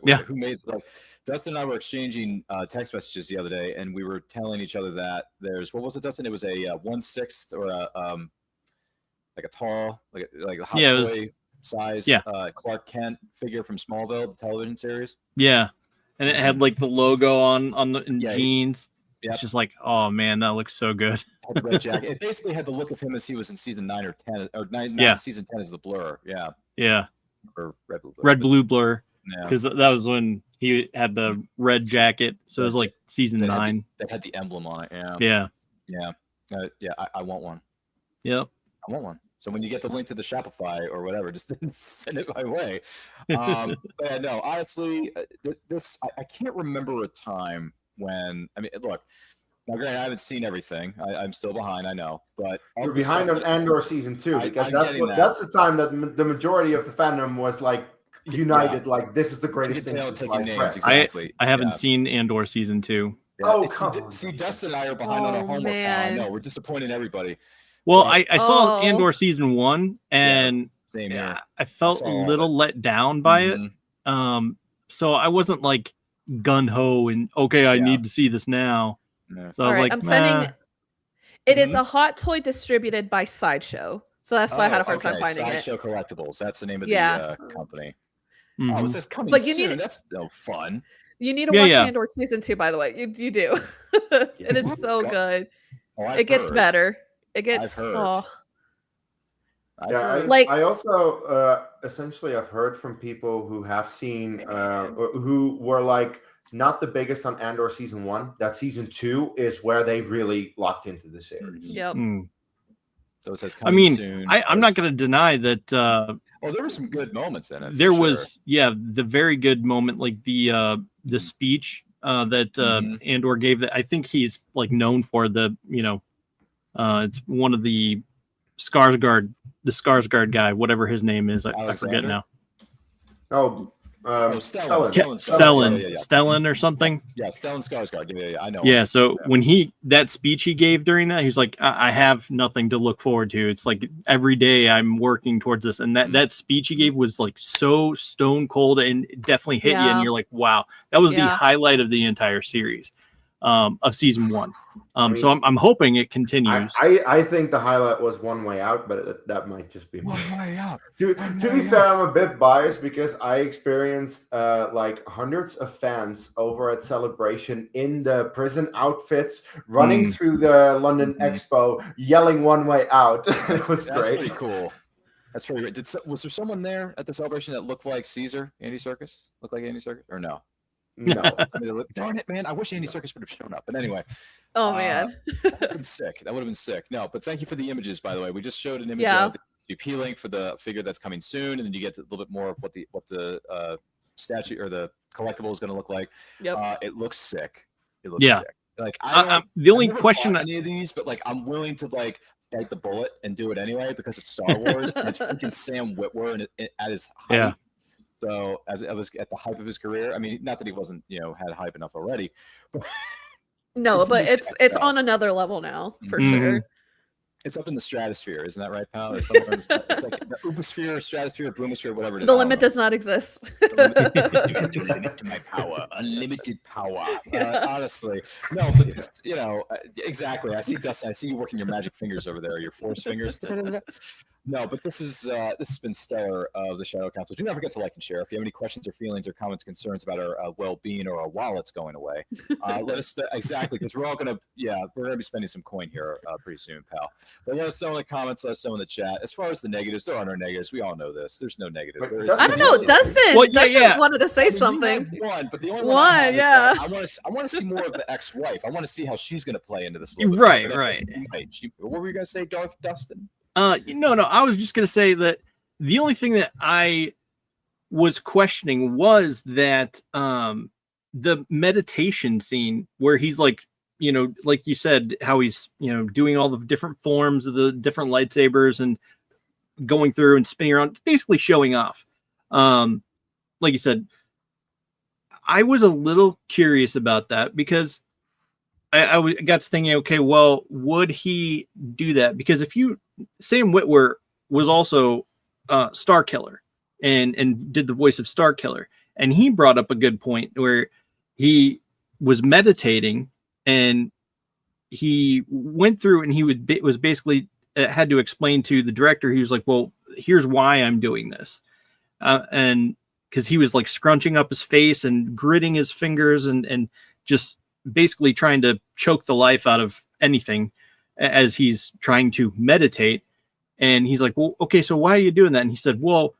Yeah. Who made like Dustin and I were exchanging text messages the other day, and we were telling each other that there's what was it, Dustin? It was a 1/6 or a like a tall like a hot Yeah, it toy was- size yeah. Clark Kent figure from Smallville, the television series. Yeah. And it had like the logo on the Yeah. jeans. Yep. It's just like, oh man, that looks so good. Had the red jacket. It basically had the look of him as he was in season 9 or 10 or 9. Yeah. Season 10 is the Blur. Yeah, Yeah. or Red Blue. Red Blue Blur. Yeah. Because that was when he had the red jacket. So it was like season That had 9. That had the emblem on it. Yeah. Yeah. Yeah. I want one. Yep. I want one. So when you get the link to the Shopify or whatever, just send it my way. But yeah, no, honestly, this I can't remember a time when I mean, look. Now, granted, I haven't seen everything. I'm still behind. I know, but You're behind on Andor season 2 because I'm that's getting that. that's the time that the majority of the fandom was like united. Like this is the greatest thing since sliced bread. Exactly. I haven't Yeah. seen Andor season 2. Yeah. Oh, It's- come on. See, Dustin and I are behind on our Oh, homework. man. I know we're disappointing everybody. Well, Right. I saw Oh. Andor season 1 and Same yeah, here. I felt saw a all of little let down by it. Mhm. So I wasn't like gun ho and okay, I Yeah. need to see this now. Yeah. So I All was right, like, I'm sending. "Nah." It is Mhm. a hot toy distributed by Sideshow, so that's why I had a hard time finding Sideshow Collectibles. That's the name of Yeah. the company. Mhm. Oh, it says coming But you soon. need- That's no fun. it. You need to Yeah, watch yeah. Andor season 2, by the way. You do. It is so God. good. Oh, I've It gets heard. better. It gets. heard. Oh, I've Yeah, heard. Like- I also essentially I've heard from people who have seen who were like not the biggest on Andor season 1. That season 2 is where they really locked into the series. yep. Mm. So it says I coming mean, soon. I'm not going to deny that Oh, there were some good moments in it. for there sure. was the very good moment, like the speech that Mhm. Andor gave. That I think he's like known for it's one of the Skarsgård guy, whatever his name is. I forget Alexander? now. Oh, Stellan. Stellan. Stellan, Yeah. Stellan or something. Yeah, Stellan Skarsgård. Yeah, I know. Yeah. So when that speech he gave during that, he's like, I have nothing to look forward to. It's like every day I'm working towards this. And that speech he gave was like so stone cold and it definitely hit you. Yeah. And you're like, wow, that was the Yeah. highlight of the entire series of season 1. mean, So I'm hoping it continues. I think the highlight was One Way Out, but that might just be me. One way up. To be fair, I'm a bit biased because I experienced like hundreds of fans over at Celebration in the prison outfits running through the London Expo yelling One Way Out. It was That's great. pretty cool. That's pretty great. Was there someone there at the celebration that looked like Caesar, Andy Serkis? Looked like Andy Serkis? Or no? No. Somebody that looked- Darn it, man. I wish Andy Serkis would have shown up. But anyway. Oh man. That would have been sick. That would have been sick. No, but thank you for the images, by the way. We just showed an image Yeah. of the GP link for the figure that's coming soon, and then you get a little bit more of what the statue or the collectible is going to look like. Yep. It looks sick. It looks Yeah. sick. Like The only I've never question bought any of these, but like I'm willing to like bite the bullet and do it anyway because it's Star Wars and it's freaking Sam Witwer and at his height. Yeah. So I was at the hype of his career. I mean, not that he wasn't, had hype enough already. But No, It's but mixed it's XL. on another level now for Mhm. sure. it's up in the stratosphere, isn't that right, pal? Or somewhere it's like the ubosphere, stratosphere, broomosphere, whatever it is. The I don't limit know. does not exist. There's no limit to my power. Unlimited power. Honestly, no, but exactly. I see Dustin. I see you working your magic fingers over there, your force fingers. No, but this has been stellar of the Shadow Council. Do not forget to like and share. If you have any questions or feelings or comments, concerns about our well-being or our wallets going away, let us exactly, because we're gonna be spending some coin here pretty soon, pal. But let us know in the comments. Let us know in the chat. As far as the negatives, there are no negatives. We all know this. There's no negatives. But I don't know, Dustin. Well, yeah, Dustin yeah. wanted to say I mean, you something. had one, but the only one I have is yeah. that I want to see more of the ex-wife. I want to see how she's going to play into this. Right. What were you going to say, Dustin? No. I was just gonna say that the only thing that I was questioning was that the meditation scene where he's like, like you said, how he's doing all the different forms of the different lightsabers and going through and spinning around, basically showing off. Like you said, I was a little curious about that because I got to thinking, okay, well, would he do that? Because if Sam Witwer was also Star Killer and did the voice of Star Killer, and he brought up a good point where he was meditating and he went through and he was basically had to explain to the director. He was like, well, here's why I'm doing this, and because he was like scrunching up his face and gritting his fingers and just basically trying to choke the life out of anything as he's trying to meditate. And he's like, well, okay, so why are you doing that? And he said, well,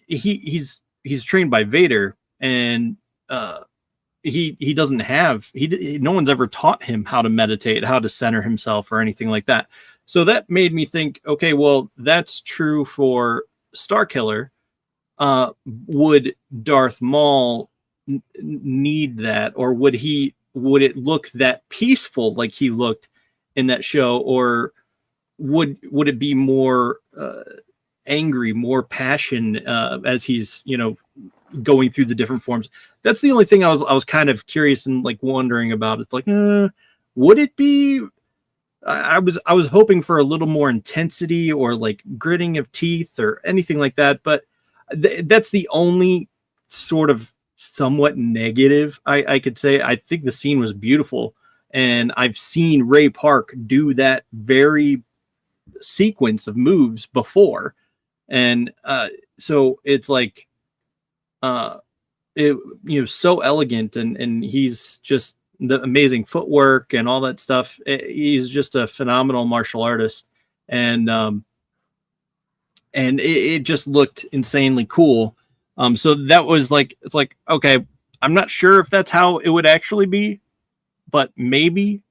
he's trained by Vader, and he doesn't have, no one's ever taught him how to meditate, how to center himself or anything like that. So that made me think, okay, well, that's true for Star Killer. Would Darth Maul need that, or would it look that peaceful like he looked in that show, or would it be more angry, more passion as he's going through the different forms? That's the only thing I was kind of curious and like wondering about. It's like, would it be? I was hoping for a little more intensity or like gritting of teeth or anything like that, but that's the only sort of somewhat negative I could say. I think the scene was beautiful, and I've seen Ray Park do that very sequence of moves before, and so it's like so elegant, and he's just the amazing footwork and all that stuff. He's just a phenomenal martial artist, and it just looked insanely cool. So that was like, it's like, okay, I'm not sure if that's how it would actually be, but maybe.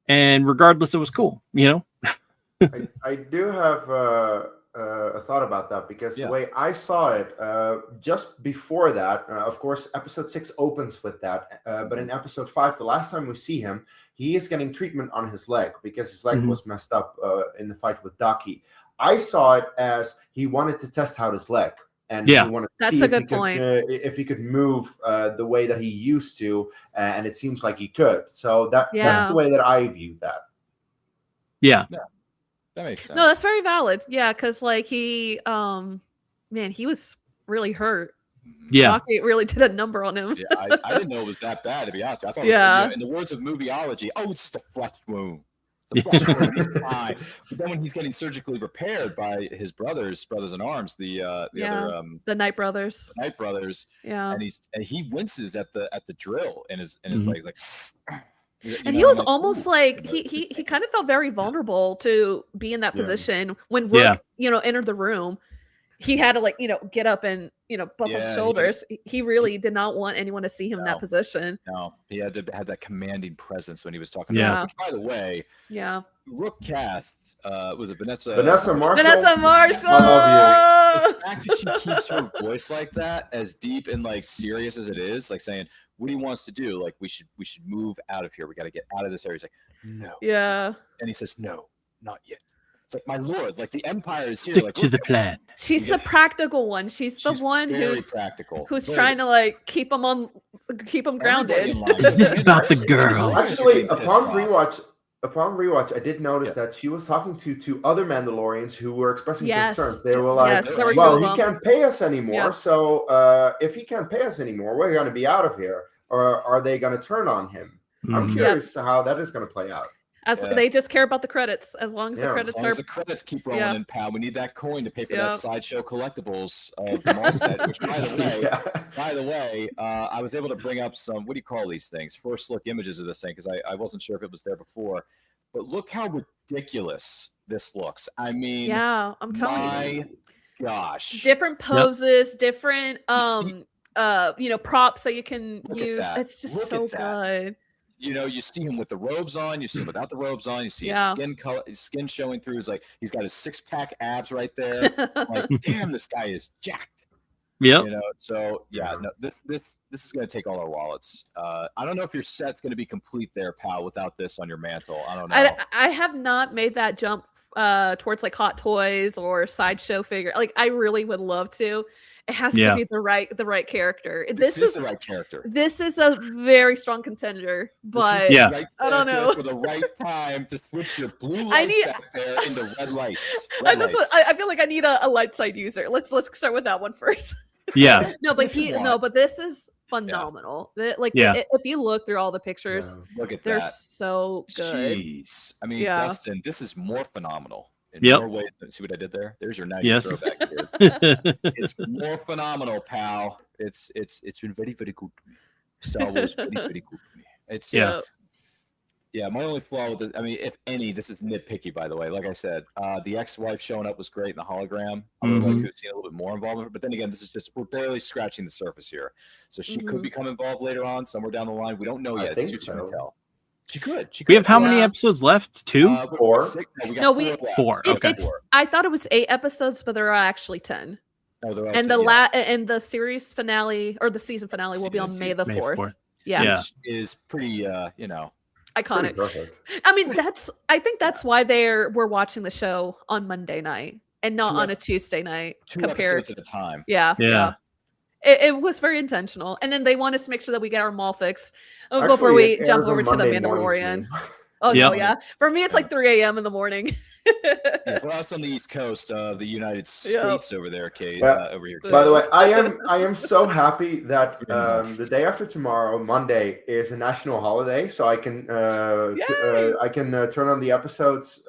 And regardless, it was cool, I do have a thought about that, because the way I saw it, just before that, of course, episode 6 opens with that. But in episode 5, the last time we see him, he is getting treatment on his leg because his leg was messed up in the fight with Daki. I saw it as he wanted to test out his leg. And he wanted to see if he could move the way that he used to, and it seems like he could. So that's the way that I viewed that. Yeah. That makes sense. No, that's very valid. Yeah, because like he was really hurt. Yeah, Rocky really did a number on him. Yeah, I didn't know it was that bad, to be honest. I thought it was, in the words of movieology, it's just a flesh wound. It's a flesh wound. He's fine. But then when he's getting surgically repaired by his brothers in arms, the other Night Brothers. the Night Brothers, Yeah. and he winces at the drill in his legs, like. And he was almost like he kind of felt very vulnerable to be in that position when Rook, entered the room. He had to get up and buff his shoulders. He really did not want anyone to see him in that position. No, he had to have that commanding presence when he was talking about it. Which, by the way, Rook cast was it Vanessa Marshall? Vanessa Marshall. I love you. The fact that she keeps her voice like that, as deep and like serious as it is, like saying what he wants to do, like we should move out of here. We got to get out of this area. He's like, no. Yeah. And he says, no, not yet. It's like, my lord, like the Empire is stick here. Like, to the plan. She's the practical one. She's the one who's practical, who's trying to like keep him grounded. Is this about the girl? Actually, upon rewatch, I did notice that she was talking to other Mandalorians who were expressing concerns. They were like, well, he can't pay us anymore. So if he can't pay us anymore, we're going to be out of here. Or are they going to turn on him? I'm curious how that is going to play out. As Yeah. they just care about the credits, as long as the Yeah, as credits As long are as the credits keep rolling Yeah. in, pal, we need that coin to pay for Yep. that sideshow collectibles of the Maul set. Which, by the way, I was able to bring up some. What do you call these things? First look images of this thing because I wasn't sure if it was there before. But look how ridiculous this looks. I mean, Yeah, I'm telling you. my gosh. Different poses, different You props that you can Look at use. that. It's just Look so at that. good. You see him with the robes on, you see him without the robes on, you see Yeah. his skin showing through. It's like he's got his 6-pack abs right there. Like, damn, this guy is jacked. Yep. You know, so yeah, no, this is gonna take all our wallets. I don't know if your set's gonna be complete there, pal, without this on your mantle. I don't know. I have not made that jump towards like Hot Toys or sideshow figure. Like I really would love to. It has Yeah. to be the right character. This is the right character. This is a very strong contender, This but is the Yeah. right I don't character know. for the right time to switch your blue I lights need- back there into red lights. I Red just lights. I feel like I need a light side user. Let's Uh, start with that one first. Yeah. No, but If you want. but this is phenomenal. Yeah. If you look through all the pictures, Look at they're that. so good. Jeez. I mean, Yeah. Dustin, this is more phenomenal in Yep. more ways. See what I did there? There's your 90s Yes. throwback. Kids. It's more phenomenal, pal. It's been very, very good to me. Star Wars, very, very good to me. It's Yeah. yeah. My only flaw with this, I mean, if any, this is nitpicky, by the way. Like I said, the ex-wife showing up was great in the hologram. I would like to have seen a little bit more involvement, but then again, this is just we're barely scratching the surface here. So she could become involved later on, somewhere down the line. We don't know I yet. It's think too soon to so. tell. She could. We have how Yeah. many episodes left? 2? We're Four? 6. No, we got No, 4 we- left. Four, okay. It's I thought it was 8 episodes, but there are actually 10. Oh, there are And 10, the yeah. and the series finale or the season finale will be on Season May the May 4th. 4th. Yeah. Yeah. Which is pretty, Pretty Iconic. perfect. I mean, I think that's why we're watching the show on Monday night and not Two on a ep- Tuesday night. 2 compared, episodes at a time. yeah. Yeah. It was very intentional, and then they want us to make sure that we get our Maul fix before Actually, we it jump airs on over to the Monday morning for Mandalorian. me. Oh no, Yep. yeah. For me, it's like 3 a.m. in the morning. Yeah, for us on the East Coast of the United Yeah. States over there, Kate. Yeah. Over here. By the Kate. way, I am so happy that the day after tomorrow, Monday, is a national holiday, so I can turn on the episodes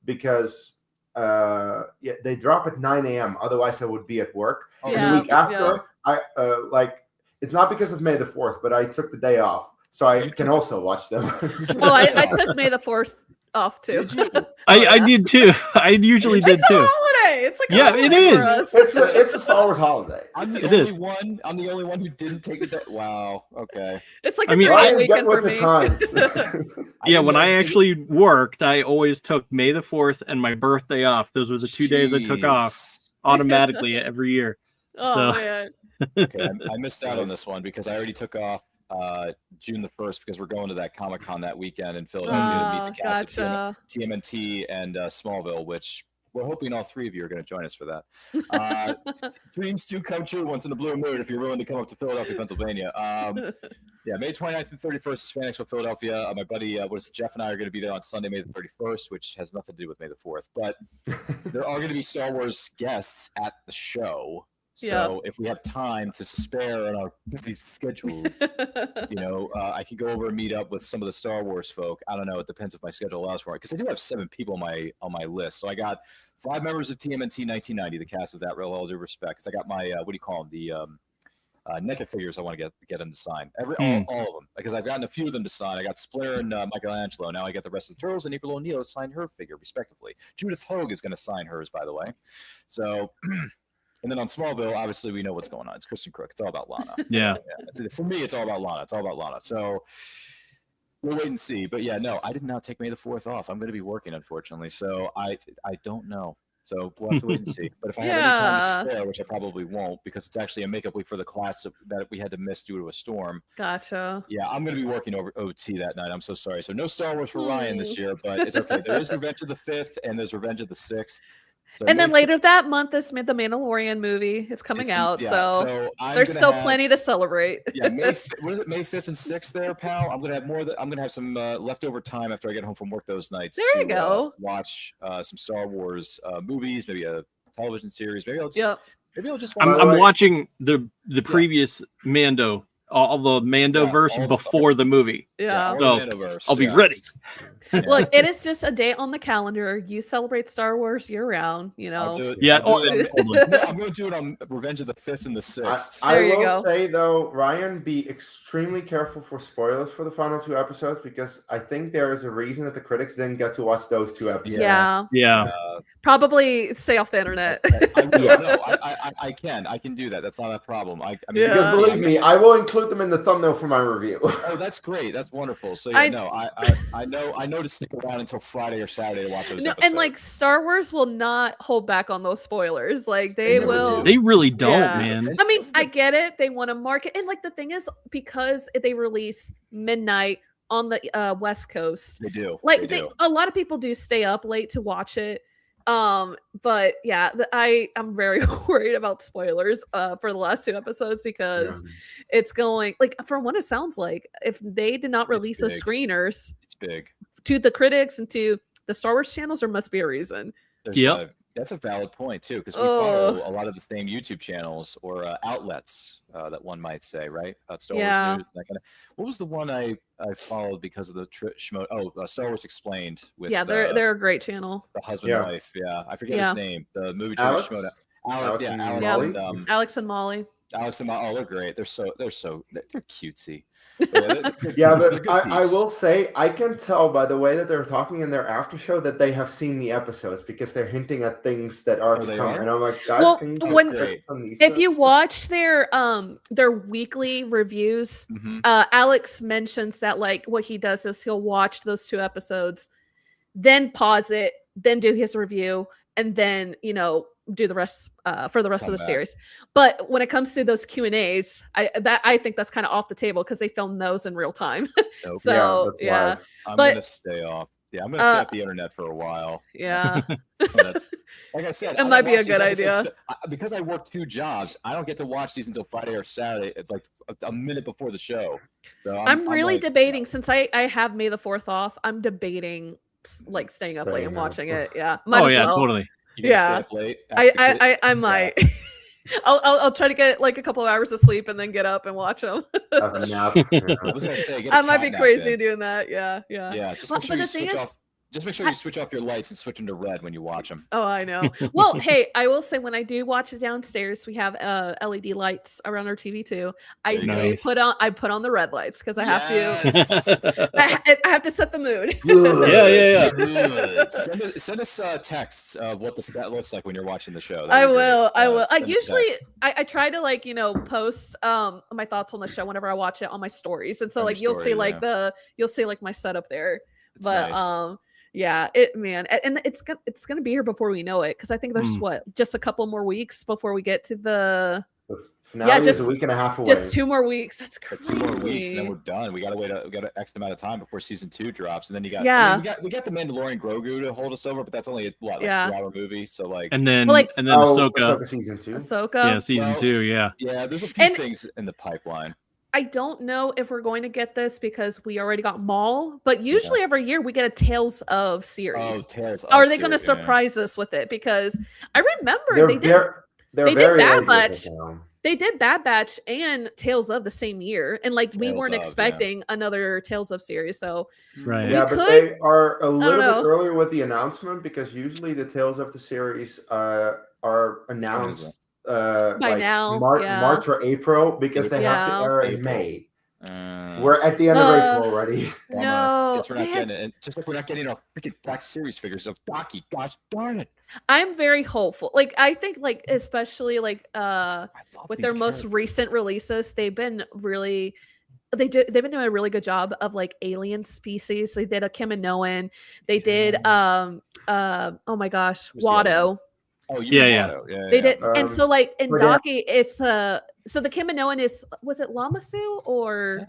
because they drop at 9 a.m. Otherwise, I would be at work. Oh, And Yeah, the week after, I it's not because of May the 4th, but I took the day off, so I can also watch them. Well, I took May the 4th off too. Did you? I did too. I usually did It's a too. holiday. It's like a Yeah, it holiday is. for us. it's a Star Wars holiday. I'm the It only is. one. I'm the only one who didn't take it. Wow. Okay. It's like I a mean, great I get weekend with for the me. times. Yeah, didn't when know I if it- actually worked, I always took May the 4th and my birthday off. Those were the 2 days I took off Jeez. automatically every year. Oh So- man. Okay, I missed out on this one because I already took off June the 1st because we're going to that Comic-Con that weekend in Philadelphia to meet the cast Gotcha. of TMNT and Smallville, which we're hoping all 3 of you are going to join us for that. Dreams do come true once in the blue moon if you're willing to come up to Philadelphia, Pennsylvania. Yeah, May 29th and 31st is Phoenixville, Philadelphia. My buddy, Jeff and I are going to be there on Sunday, May the 31st, which has nothing to do with May the 4th. But there are going to be Star Wars guests at the show. So if we have time to spare on our busy schedules, I can go over and meet up with some of the Star Wars folk. I don't know. It depends if my schedule allows for it. Because I do have 7 people on my list. So I got 5 members of TMNT 1990, the cast of that, real all due respect. Because I got my, what do you call them? The NECA figures I want to get them to sign. All of them. Because I've gotten a few of them to sign. I got Splinter and Michelangelo. Now I get the rest of the Turtles and April O'Neil to sign her figure, respectively. Judith Hogue is going to sign hers, by the way. So... And then on Smallville, obviously, we know what's going on. It's Kristen Crook. It's all about Lana. Yeah. For me, it's all about Lana. So we'll wait and see. But yeah, no, I did not take May the 4th off. I'm going to be working, unfortunately. So I don't know. So we'll have to wait and see. But if I have any time to spare, which I probably won't, because it's actually a makeup week for the class that we had to miss due to a storm. Gotcha. Yeah, I'm going to be working over OT that night. I'm so sorry. So no Star Wars for Ryan this year, but it's okay. There is Revenge of the 5th and there's Revenge of the 6th. So And then later that month is the Mandalorian movie. It's coming out, so there's still plenty to celebrate. Yeah, May 5th and 6th there, pal. I'm gonna have I'm gonna have some leftover time after I get home from work those nights. There you go. Watch some Star Wars movies, maybe a television series. Maybe I'll just. I'm watching the previous Mando, all the Mandoverse all before the movie. Yeah. So I'll be ready. Look, it is just a day on the calendar. You celebrate Star Wars year round, you I'll know. do it. Yeah, I'll do it totally. no, I'm going to do it on Revenge of the 5th and the 6th. I There you will go. say though, Ryan, be extremely careful for spoilers for the final 2 episodes because I think there is a reason that the critics didn't get to watch those 2 episodes. Yeah. Yeah. Probably stay off the internet. I will. Yeah. No, I can do that. That's not a problem. I mean, Yeah. Because believe me, I will include them in the thumbnail for my review. Oh, that's great. That's wonderful. So yeah, I know to stick around until Friday or Saturday to watch those No, episodes. and like Star Wars will not hold back on those spoilers. Like They they never will. do. They really don't, Yeah. man. I mean, I get it. They want to market, and like the thing is, because they release midnight on the West Coast, They do. like They do. a lot of people do stay up late to watch it. But yeah, I'm very worried about spoilers for the last 2 episodes because it's going like from what it sounds like, if they did not release those big. screeners It's big. to the critics and to the Star Wars channels, there must be a reason. Yep. That's a valid point too, because we follow a lot of the same YouTube channels or outlets that one might say, right? Star Yeah. Wars News, that kind of. What was the one I followed because of the Star Wars Explained with Yeah, they're a great channel. the husband and wife. Yeah, I forget Yeah. his name. The movie Alex? Schmodown. Alex Yeah, and Alex Molly? and Alex and Molly. Alex and Maul. Oh, they're great. They're cutesy. Yeah, but I will say I can tell by the way that they're talking in their after show that they have seen the episodes because they're hinting at things that are to they come. are? And I'm like, guys, Well, can you Oh, just when- get some Easter If you eggs? watch their weekly reviews, Mhm. Alex mentions that like what he does is he'll watch those 2 episodes, then pause it, then do his review, and then do the rest for the rest Come of the back. series. But when it comes to those Q&As, I think that's kind of off the table because they film those in real time. Nope. So that's yeah, live. I'm but- gonna stay off. Yeah, I'm gonna stay off the internet for a while. yeah. That's, like I said, It I might don't be a watch these good episodes idea. because I work 2 jobs. I don't get to watch these until Friday or Saturday. It's like a minute before the show. So I'm really like, debating since I have May the 4th off. I'm debating like staying up late and Staying up. watching it. Yeah. Might Oh as yeah, well. totally. You're gonna Yeah. stay up late. Ask the kid- I might. I'll try to get like a couple of hours of sleep and then get up and watch them. Have a nap. I was gonna say, get a I might be cat nap crazy in. doing that. Yeah. Yeah, just Well, make sure but you the thing switch is- off. Just make sure you switch off your lights and switch them to red when you watch them. Oh, I know. Well, hey, I will say when I do watch it downstairs, we have LED lights around our TV too. I There you do go. Nice. put on the red lights because I have to. to. I have to set the mood. Yeah. Good. Send us texts of what that looks like when you're watching the show. That'd I be great. will. I will. I Send us usually texts. I try to like post my thoughts on the show whenever I watch it on my stories, and so On your like you'll see story, like you'll see like my setup there. It's But nice. yeah, and it's gonna be here before we know it because I think there's just a couple more weeks before we get to the The finale is just- a week and a half away. just 2 more weeks. That's Got crazy. 2 more weeks and then we're done. We gotta wait. We got an X amount of time before season 2 drops, and then you got. Yeah. I mean, we got the Mandalorian Grogu to hold us over, but that's only a 2-hour movie. So like, And then Well, like- Ahsoka. Ahsoka season 2. Ahsoka. Yeah, season Well, 2. Yeah. yeah, there's a few And- things in the pipeline. I don't know if we're going to get this because we already got Maul, but usually every year we get a Tales of series. Oh, Tales. Are they going to series, yeah. surprise us with it? Because I remember They're they did. they're they did very Bad late with Batch. it now. They did Bad Batch and Tales of the same year, and like we Tales weren't of, yeah. expecting another Tales of series. So Right. Yeah, We but could- they are a little bit know. earlier with the announcement because usually the Tales of the series are announced By now, yeah. March or April because they have Yeah. to air in April. May. Uh, We're at the end of Uh, April already. bummer. no, Guess we're not they had- getting it. And just like we're not getting our freaking Black Series figures of Docky. Gosh darn it! I'm very hopeful. Like I think, like especially like I love with these their most characters. recent releases, they've been really. They've been doing a really good job of like alien species. They did a Kaminoan. They did oh my gosh, Who's the other Watto. Oh, you Yeah, mean yeah. Watto. Yeah, They yeah. did, and so like in for that- Daki, it's so the Kaminoan is was it Lamasu or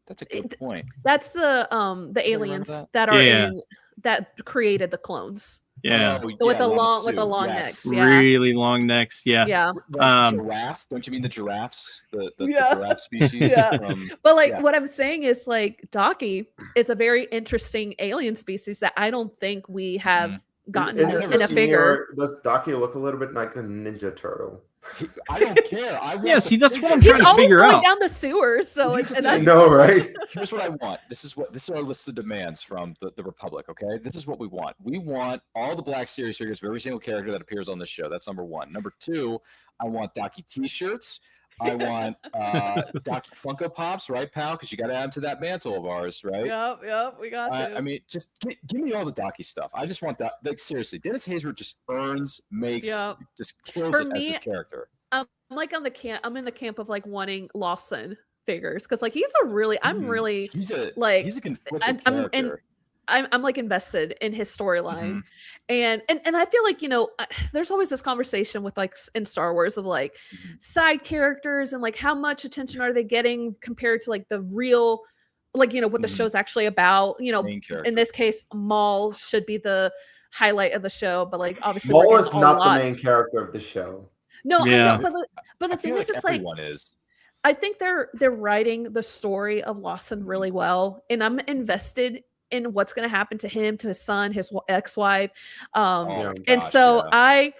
That's a good point. that's the remember aliens that? that are Yeah. in that created the clones Yeah. Oh, with yeah, the long Lamasu, long yes. necks. Yeah, Really long necks. Yeah. yeah. Like giraffes? Don't you mean the giraffes? The Yeah. giraffe species? Yeah. From, But like Yeah. what I'm saying is like Daki is a very interesting alien species that I don't think we have gotten Is I've it never in a seen figure. Does Daki look a little bit like a Ninja Turtle? I don't care. I want Yeah, see, that's what I'm He's trying to always figure going out. down the sewers, so Here's the and thing. I that's know, right? Here's what I want. This is our list of demands from the Republic. Okay, this is what we want. We want all the Black Series figures of every single character that appears on this show. That's number one. Number two, I want Docky T-shirts. I want Docky Funko Pops, right, pal? Because you got to add them to that mantle of ours, right? Yep, we got to. I mean, just give me all the Docky stuff. I just want that. Like, seriously, Dennis Haysbert just makes, just kills For it me, as this character. I'm like on the camp. I'm in the camp of like wanting Lawson figures because like he's a really. I'm really He's a like. he's a conflicted I'm character. I'm like invested in his storyline, Mhm. and I feel like there's always this conversation with like in Star Wars of like side characters and like how much attention are they getting compared to like the real, like what the Mhm. show's actually about. Main character. In this case, Maul should be the highlight of the show, but like obviously we're Maul getting is a not the lot. main character of the show. No, Yeah. I know, but the I thing feel is, it's like everyone is. I think they're writing the story of Lawson really well, and I'm invested in what's going to happen to him, to his son, his ex-wife, Oh, and gosh, so yeah. I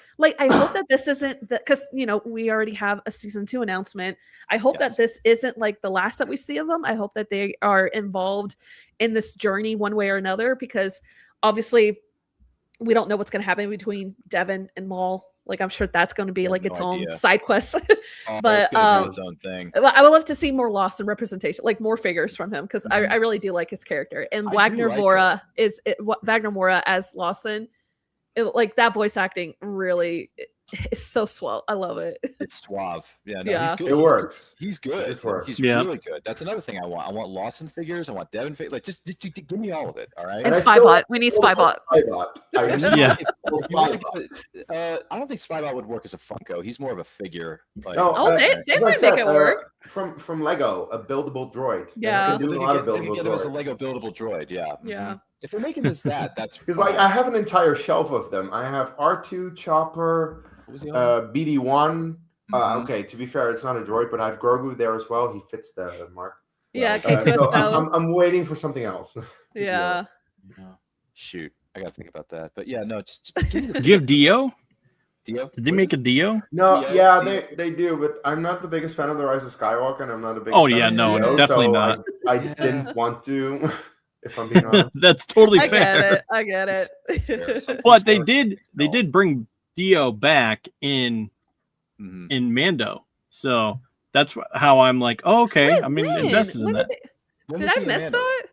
hope that this isn't because we already have a season 2 announcement. I hope Yes. that this isn't like the last that we see of them. I hope that they are involved in this journey one way or another, because obviously we don't know what's going to happen between Devin and Maul. Like I'm sure that's going to be We have like no its own idea. side quest. Oh, But, it's gonna be its own thing. Well, I would love to see more Lawson representation, like more figures from him, because I really do like his character. And I do Wagner like Vora Wagner Mora as Lawson. Like that voice acting really is so swell. I love it. It's suave. Yeah, no, Yeah. he's good. It works. He's good. It works. He's Yeah. really good. That's another thing I want. I want Lawson figures. I want Devin figures. Like, just give me all of it. All right. And I still- Spybot. We need still Spybot. love Spybot. I just Yeah. love Spybot. I don't think Spybot would work as a Funko. He's more of a figure. Like, No, Oh, they as I might said, make it work. From Lego, a buildable droid. Yeah. They can they do a could lot of get buildable together as a droids. Lego buildable droid. Yeah. Yeah. If they're making this that's Because like fine. I have an entire shelf of them. I have R2, Chopper, What was the other one? BD1. Mhm. Okay, to be fair, it's not a droid, but I have Grogu there as well. He fits the mark. Yeah, Well, K2SO. So I'm waiting for something else. Yeah. Yeah. Shoot, I gotta think about that. But yeah, no, just give me the Do you have Dio? Dio. Did they make a Dio? No, Dio, yeah, Dio. they do, but I'm not the biggest fan of the Rise of Skywalker, and I'm not a big. Oh, fan yeah, of no, Dio, definitely so not. I Yeah. didn't want to, if I'm being honest. That's totally I get fair. it. I get fair. it. Some But things they work, some did bring Dio back in Mhm. Mando. So that's how I'm like, oh, okay, Wait, I'm when? invested in When that. When Did was I he in miss Mando? that?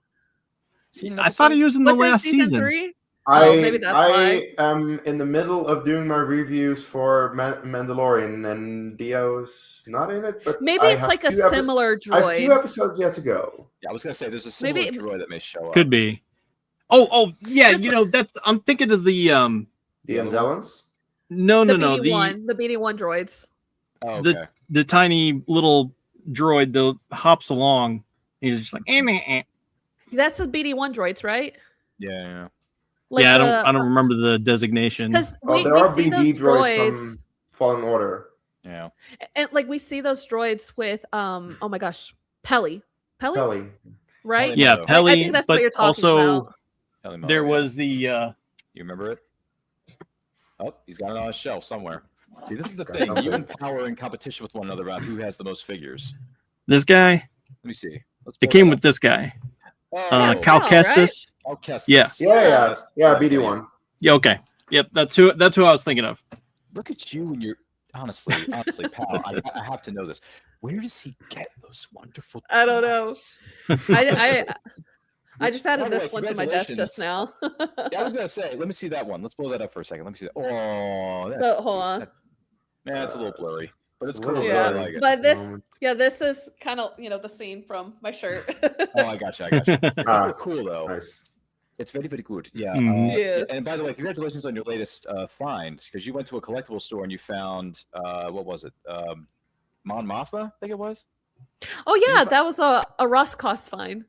Seen an I thought he episode? was in the Was it last season. 3? I Oh, maybe that's why. am in the middle of doing my reviews for Mandalorian, and Dio's not in it. But Maybe I it's have like a two similar I have 2 droid. episodes yet to go. Yeah, I was gonna say there's a similar Maybe- droid that may show up. Could be. Oh, yeah. This- You know, that's. I'm thinking of the The Anzellans. No, The no, no. BD1, the BD1 droids. Oh, the- okay. The tiny little droid that hops along. He's just like, eh. That's the BD1 droids, right? Yeah. Like Yeah, I don't remember the designation. because Oh, we there are see BD those droids droids, from Fallen Order. Yeah. and like we see those droids with oh my gosh, Pelly, Kelly. right? Pelly. Yeah, Mando. Pelly. I think that's but what you're talking also about. Kelly Miller, there yeah. was the. You remember it? Oh, he's got it on his shelf somewhere. See, this is the Got thing. something. You and Power are in competition with one another about who has the most figures. This guy. Let me see. Let's It pull came that with this guy. up. Yeah, Cal Cal, Kestis. Oh, Kestis. Yeah. Yeah, BD1. Yeah, okay. Yep, that's who I was thinking of. Look at you and you're honestly, pal. I have to know this. Where does he get those wonderful? I don't know. droids? I Which, just by added the way, this one to my desk just now. Yeah, I was gonna say, let me see that one. Let's blow that up for a second. Let me see that. Oh, that's So, hold on. Man, it's a little blurry, but it's It's a cool. little I Yeah, like it. but this, Um, this is kind of the scene from my shirt. Oh, I got you. It's Ah, still cool though. Nice. It's very, very good. Yeah. Mhm. Yes. And by the way, congratulations on your latest find, because you went to a collectible store and you found what was it? Mon Mothma, I think it was. Oh yeah, You've- that was a Roscos find.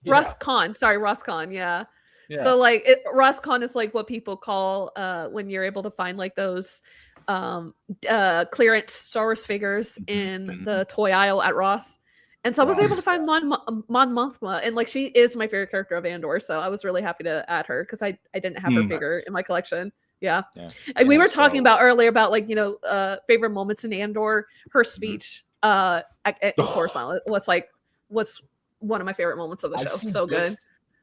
Yeah. Roscon, yeah. Yeah. So like Roscon is like what people call when you're able to find like those clearance Star Wars figures in the toy aisle at Ross. And so I was able to find Mon Mothma, and like she is my favorite character of Andor, so I was really happy to add her because I didn't have her figure in my collection. Yeah. And we were talking so- about earlier about like, favorite moments in Andor. Her speech, in Coruscant what's one of my favorite moments of the I've show. seen So good.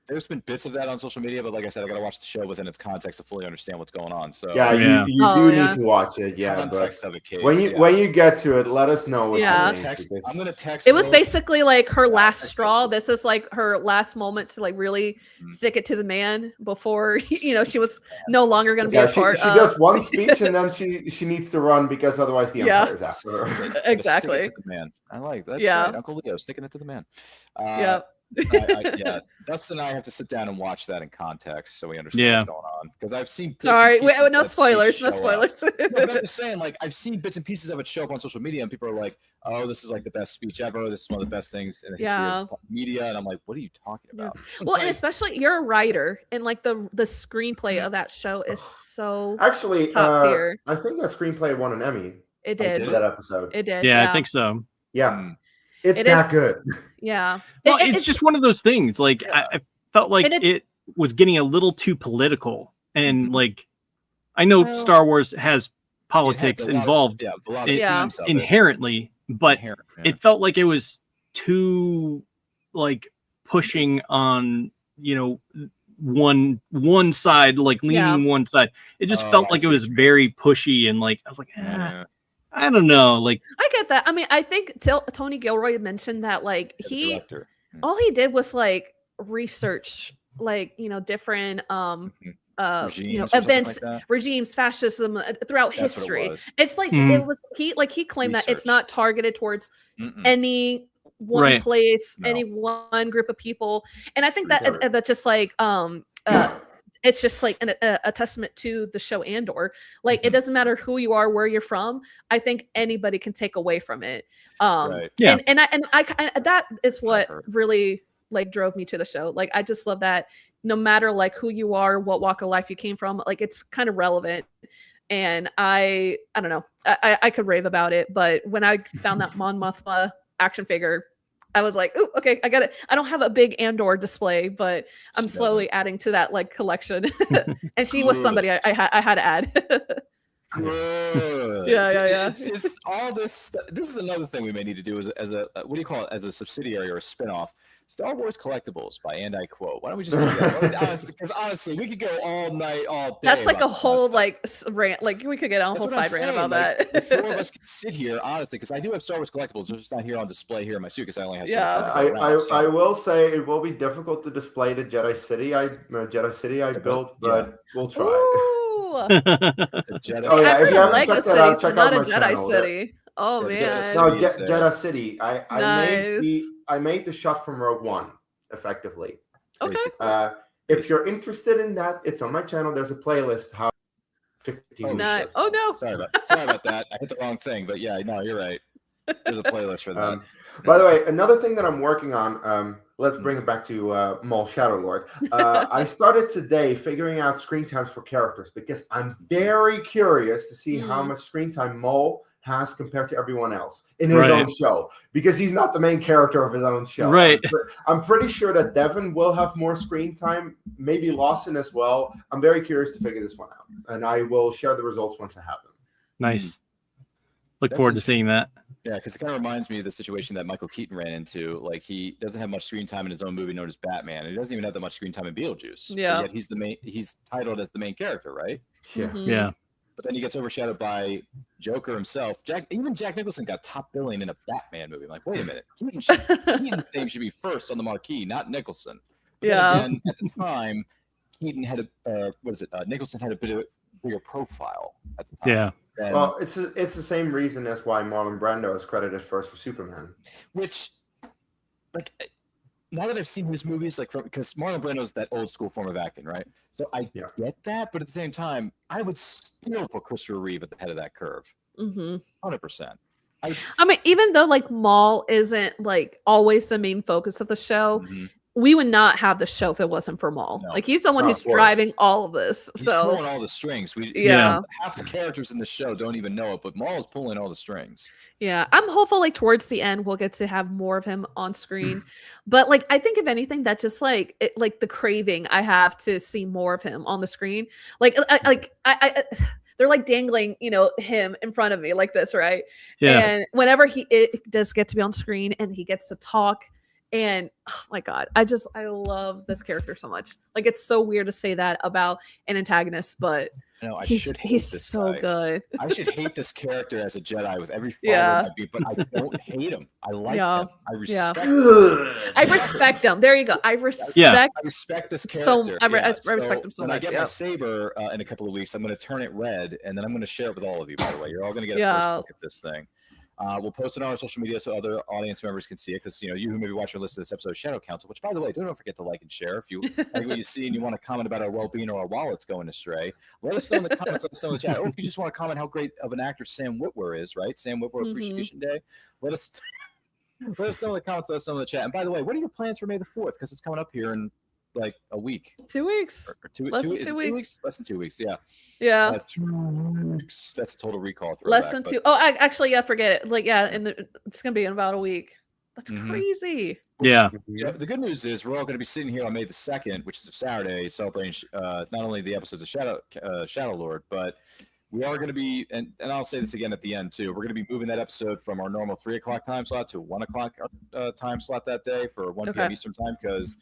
There's been bits of that on social media, but like I said, I got to watch the show within its context to fully understand what's going on. So Yeah, Yeah. you Oh, do yeah. need to watch it. Yeah, but context of a case. when you get to it, let us know what Yeah. you think. because- I'm gonna text. It was both- basically like her last text straw. both. This is like her last moment to like really stick it to the man before she was no longer going to be Yeah, a she part of. does one speech and then she needs to run because otherwise the Yeah. Empire's after her. Exactly. Stick it to the man. I like that's Yeah. right. Uncle Leo sticking it to the man. Yeah. Yeah, Dustin and I have to sit down and watch that in context so we understand Yeah. what's going on. Because I've seen. bits and Sorry, pieces no of that speech spoilers. No show up. spoilers. No, but I'm just saying, like, I've seen bits and pieces of it show up on social media, and people are like, "Oh, this is like the best speech ever. This is one of the best things in the history of media." And I'm like, "What are you talking about?" Well, and Like, especially you're a writer, and like the screenplay of that show is so Actually, top tier. I think that screenplay won an Emmy It for did. that episode. It did. Yeah, I think so. Yeah, mm, it's It that is- good. Yeah. Well, it's just one of those things. Like Yeah. I felt like And it was getting a little too political, and Mhm. like I know Well- Star Wars has it politics has a lot of- involved yeah, a lot of Yeah. themes of it. inherently, but Inherent, yeah. it felt like it was too like pushing on one side, like leaning one side. It just Oh, felt I like see it what was you mean. very pushy, and like I was like, Yeah. I don't know, like I get that. I mean, I think Tony Gilroy mentioned that like Yeah, the director. all he did was like research like different Regimes or something events, like that? regimes, fascism throughout That's what it history. was. It's like Mhm. it was he claimed that it's Research. not targeted towards Mm-mm. any one Right. place, No. any one group of people. And I think that research. that's just like it's just like a testament to the show Andor. Like it Mhm. doesn't matter who you are, where you're from. I think anybody can take away from it. Right. Yeah. And I that is what heard. really like drove me to the show. Like I just love that no matter like who you are, what walk of life you came from, like it's kind of relevant. And I don't know, I could rave about it, but when I found that Mon Mothma action figure, I was like, "Ooh, okay, I got it." I don't have a big Andor display, but I'm She slowly adding to that like collection. And she was Good. somebody I had to add. Good. Yeah, See, yeah, yeah. It's all this. This is another thing we may need to do as a what do you call it? As a subsidiary or a spinoff. Star Wars collectibles by and I quote. Why don't we just do that? Because honestly, we could go all night, all day. That's like about a this kind of whole stuff. like rant. Like we could get on a That's whole what I'm side rant saying, about like, The four of that. us can sit here, honestly, because I do have Star Wars collectibles. They're just not here on display here in my suit because I only have so much Yeah. time to go around, so- I will say it will be difficult to display the Jedi City I built, but we'll try. Ooh. the Jedi- Oh, yeah, I've if heard you of haven't Lego checked that out, Cities, check but not out a my Jedi channel. City. Oh Yeah, the Jedi man. No, City is there. Jedi City. Nice. I made the shot from Rogue One effectively. Okay. basically. If you're interested in that, it's on my channel. There's a playlist. How 15 Nice. shots. Oh no. Sorry about that. I hit the wrong thing, but yeah, no, you're right. There's a playlist for that. By the way, another thing that I'm working on, let's bring it back to Maul Shadow Lord. I started today figuring out screen times for characters because I'm very curious to see how much screen time Maul has compared to everyone else in his Right. own show because he's not the main character of his own show. Right. I'm pretty sure that Devin will have more screen time, maybe Lawson as well. I'm very curious to figure this one out, and I will share the results once I have them. Nice. Look That's forward to interesting. seeing that. Yeah, because it kind of reminds me of the situation that Michael Keaton ran into. Like he doesn't have much screen time in his own movie known as Batman. And he doesn't even have that much screen time in Beetlejuice. but Yeah. Yet he's the main. He's titled as the main character, right? Yeah. Mhm. Yeah. But then he gets overshadowed by Joker himself. Even Jack Nicholson got top billing in a Batman movie. I'm like, wait a minute, Keaton's name should be first on the marquee, not Nicholson. But then Yeah. again, at the time, Keaton had Nicholson had a bit of a bigger profile at the time. Yeah. And- Well, it's the same reason as why Marlon Brando is credited first for Superman. which, like, now that I've seen his movies, like, because Marlon Brando's that old school form of acting, right? So I Yeah. get that, but at the same time, I would still put Christopher Reeve at the head of that curve, Mhm. 100%. I mean, even though like Maul isn't like always the main focus of the show, Mhm. we would not have the show if it wasn't for Maul. No. Like he's the one Oh, who's of course. driving all of this. He's So pulling all the strings. Yeah. Half the characters in the show don't even know it, but Maul is pulling all the strings. yeah, I'm hopeful like towards the end we'll get to have more of him on screen. But like I think if anything that just like like the craving I have to see more of him on the screen. Like I they're like dangling, him in front of me like this, right? Yeah. And whenever it does get to be on screen and he gets to talk, and oh my god, I love this character so much. Like it's so weird to say that about an antagonist, but No, I he's should hate he's this so guy. good. I should hate this character as a Jedi with every fiber Yeah. in my being, but I don't hate him. I like Yeah. him. I Yeah. respect. Good. I respect him. There you go. I respect. I respect this So- character. I respect him so when I much, get yeah. my saber in a couple of weeks, I'm going to turn it red, and then I'm going to share it with all of you. By the way, you're all going to get a Yeah. first look at this thing. We'll post it on our social media so other audience members can see it. Because you who maybe watch or listen to this episode of Shadow Council, which by the way, don't forget to like and share. If you like what you see and you want to comment about our well-being or our wallets going astray, let us know in the comments. Let us know in the chat. Or if you just want to comment how great of an actor Sam Witwer is, right? Sam Witwer Appreciation Day. Let us know in the comments. Let us know in the chat. And by the way, what are your plans for May the 4th? Because it's coming up here in like a week. 2 weeks. Or two, Less two, than is 2 it 2 weeks. weeks? Less than 2 weeks. Yeah. Yeah. 2 weeks. That's a total recall. Less throwback, than but- 2. Oh, actually, yeah, forget it. Like, yeah, it's gonna be in about a week. That's Mhm. crazy. Yeah. Yeah, the good news is we're all going to be sitting here on May the 2nd, which is a Saturday, celebrating not only the episodes of Shadow Lord, but we are going to be, and I'll say this again at the end too, we're going to be moving that episode from our normal 3 o'clock time slot to 1 o'clock time slot that day for 1 p.m. Okay. Eastern time because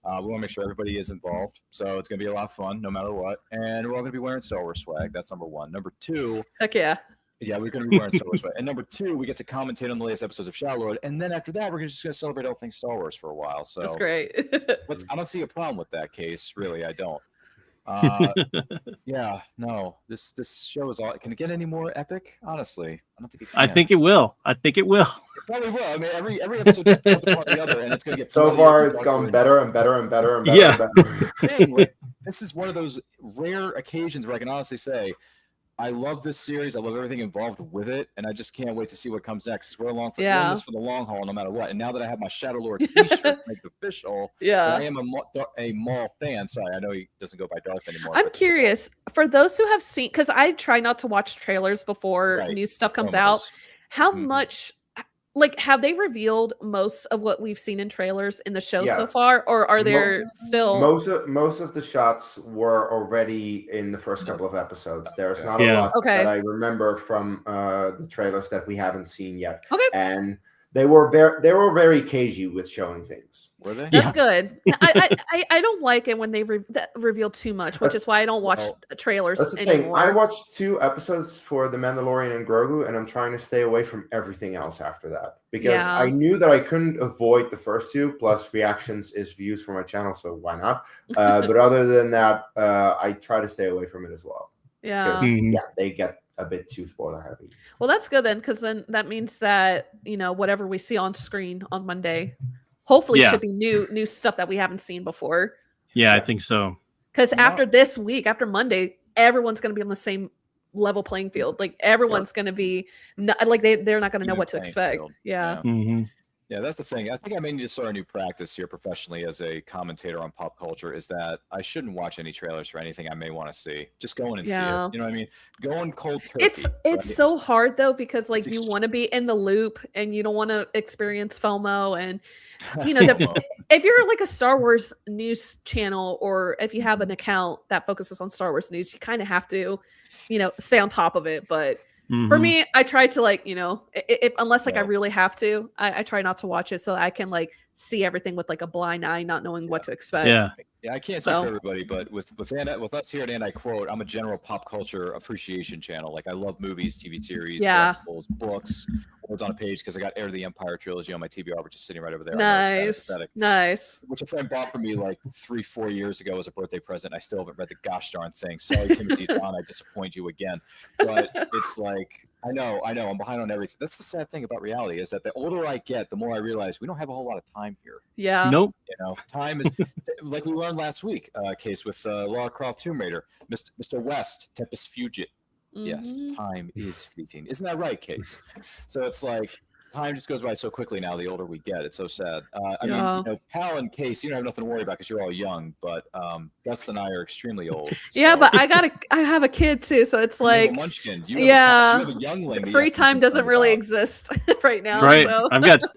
we want to make sure everybody is involved. So it's going to be a lot of fun no matter what. And we're all going to be wearing Star Wars swag. That's number one. Number two, Heck yeah. yeah, we're going to be wearing Star Wars swag. And number two, we get to commentate on the latest episodes of Shadow Lord. And then after that, we're just going to celebrate all things Star Wars for a while. So That's great. I don't see a problem with that case. Really, I don't. Yeah, no. This show is all. Can it get any more epic? Honestly, I don't think it can. I think it will. it probably will. I mean, every episode just goes apart the other, and it's going to get So bloodier far, and it's darker gone and- better and better and better and better. Yeah. And better. Thing, like, this is one of those rare occasions where I can honestly say, I love this series. I love everything involved with it, and I just can't wait to see what comes next. We're along for we're in Yeah. this for the long haul, no matter what. And now that I have my Shadow Lord T-shirt to make it official, and I Yeah. am a Maul fan. Sorry, I know he doesn't go by Darth anymore. I'm but- curious for those who have seen, because I try not to watch trailers before Right. new stuff comes out. Promos. How Mhm. much, like, have they revealed most of what we've seen in trailers in the show so Yes. far, or are there still? Most of the shots were already in the first couple of episodes. There's not a Yeah. lot Okay. that I remember from the trailers that we haven't seen yet, Okay, and they were very cagey with showing things. Were they? that's good. I don't like it when they reveal too much, which is why I don't watch Well, trailers That's the thing. anymore. I watched 2 episodes for The Mandalorian and Grogu, and I'm trying to stay away from everything else after that because Yeah. I knew that I couldn't avoid the first 2. Plus, reactions is views for my channel, so why not? But other than that, I try to stay away from it as well. Yeah. Because Mhm. they get a bit too spoiler heavy. Well, that's good then, because then that means that whatever we see on screen on Monday, hopefully Yeah. should be new stuff that we haven't seen before. Yeah, I think so. Because Yeah. after this week, after Monday, everyone's going to be on the same level playing field. Like everyone's going to be like they're not going to know Even what to playing expect. field. Yeah. Mhm. Yeah, that's the thing. I think I may need to start a new practice here professionally as a commentator on pop culture is that I shouldn't watch any trailers for anything I may want to see. Just go in and see Yeah. it. You know what I mean? Go in cold turkey. It's right? so hard though because like It's you ex- want to be in the loop and you don't want to experience FOMO and FOMO. if you're like a Star Wars news channel or if you have an account that focuses on Star Wars news, you kind of have to, stay on top of it. But for Mhm. me, I try to like, if unless like I Yeah. really have to, I try not to watch it so I can like see everything with like a blind eye, not knowing what to expect. Yeah. Yeah, I can't speak So- for everybody, but with us here at And I Quote, I'm a general pop culture appreciation channel. Like I love movies, TV series, Yeah. collectibles, books, words on a page because I got Heir to the Empire trilogy on my TBR, which is sitting right over there. I know it's Nice. aesthetic. Nice. Which a friend bought for me like 3-4 years ago as a birthday present. I still haven't read the gosh darn thing. Sorry, Timothy's gone. I disappoint you again. But it's like I know, I'm behind on everything. That's the sad thing about reality is that the older I get, the more I realize we don't have a whole lot of time here. Yeah. Nope. Time is like we learned last week. Case with Lara Croft Tomb Raider, Mr. West, Tempest Fugit. Yes, Mhm. time is fleeting. Isn't that right, Case? So it's like time just goes by so quickly now. The older we get, it's so sad. I mean, Yeah. you know, Pal and Case, you don't have nothing to worry about because you're all young. But Gus and I are extremely old. Yeah, so- but I have a kid too, so it's You have a like, munchkin. You yeah, have a youngling. that you free have to be time doesn't concerned really about. exist right now. Right. So.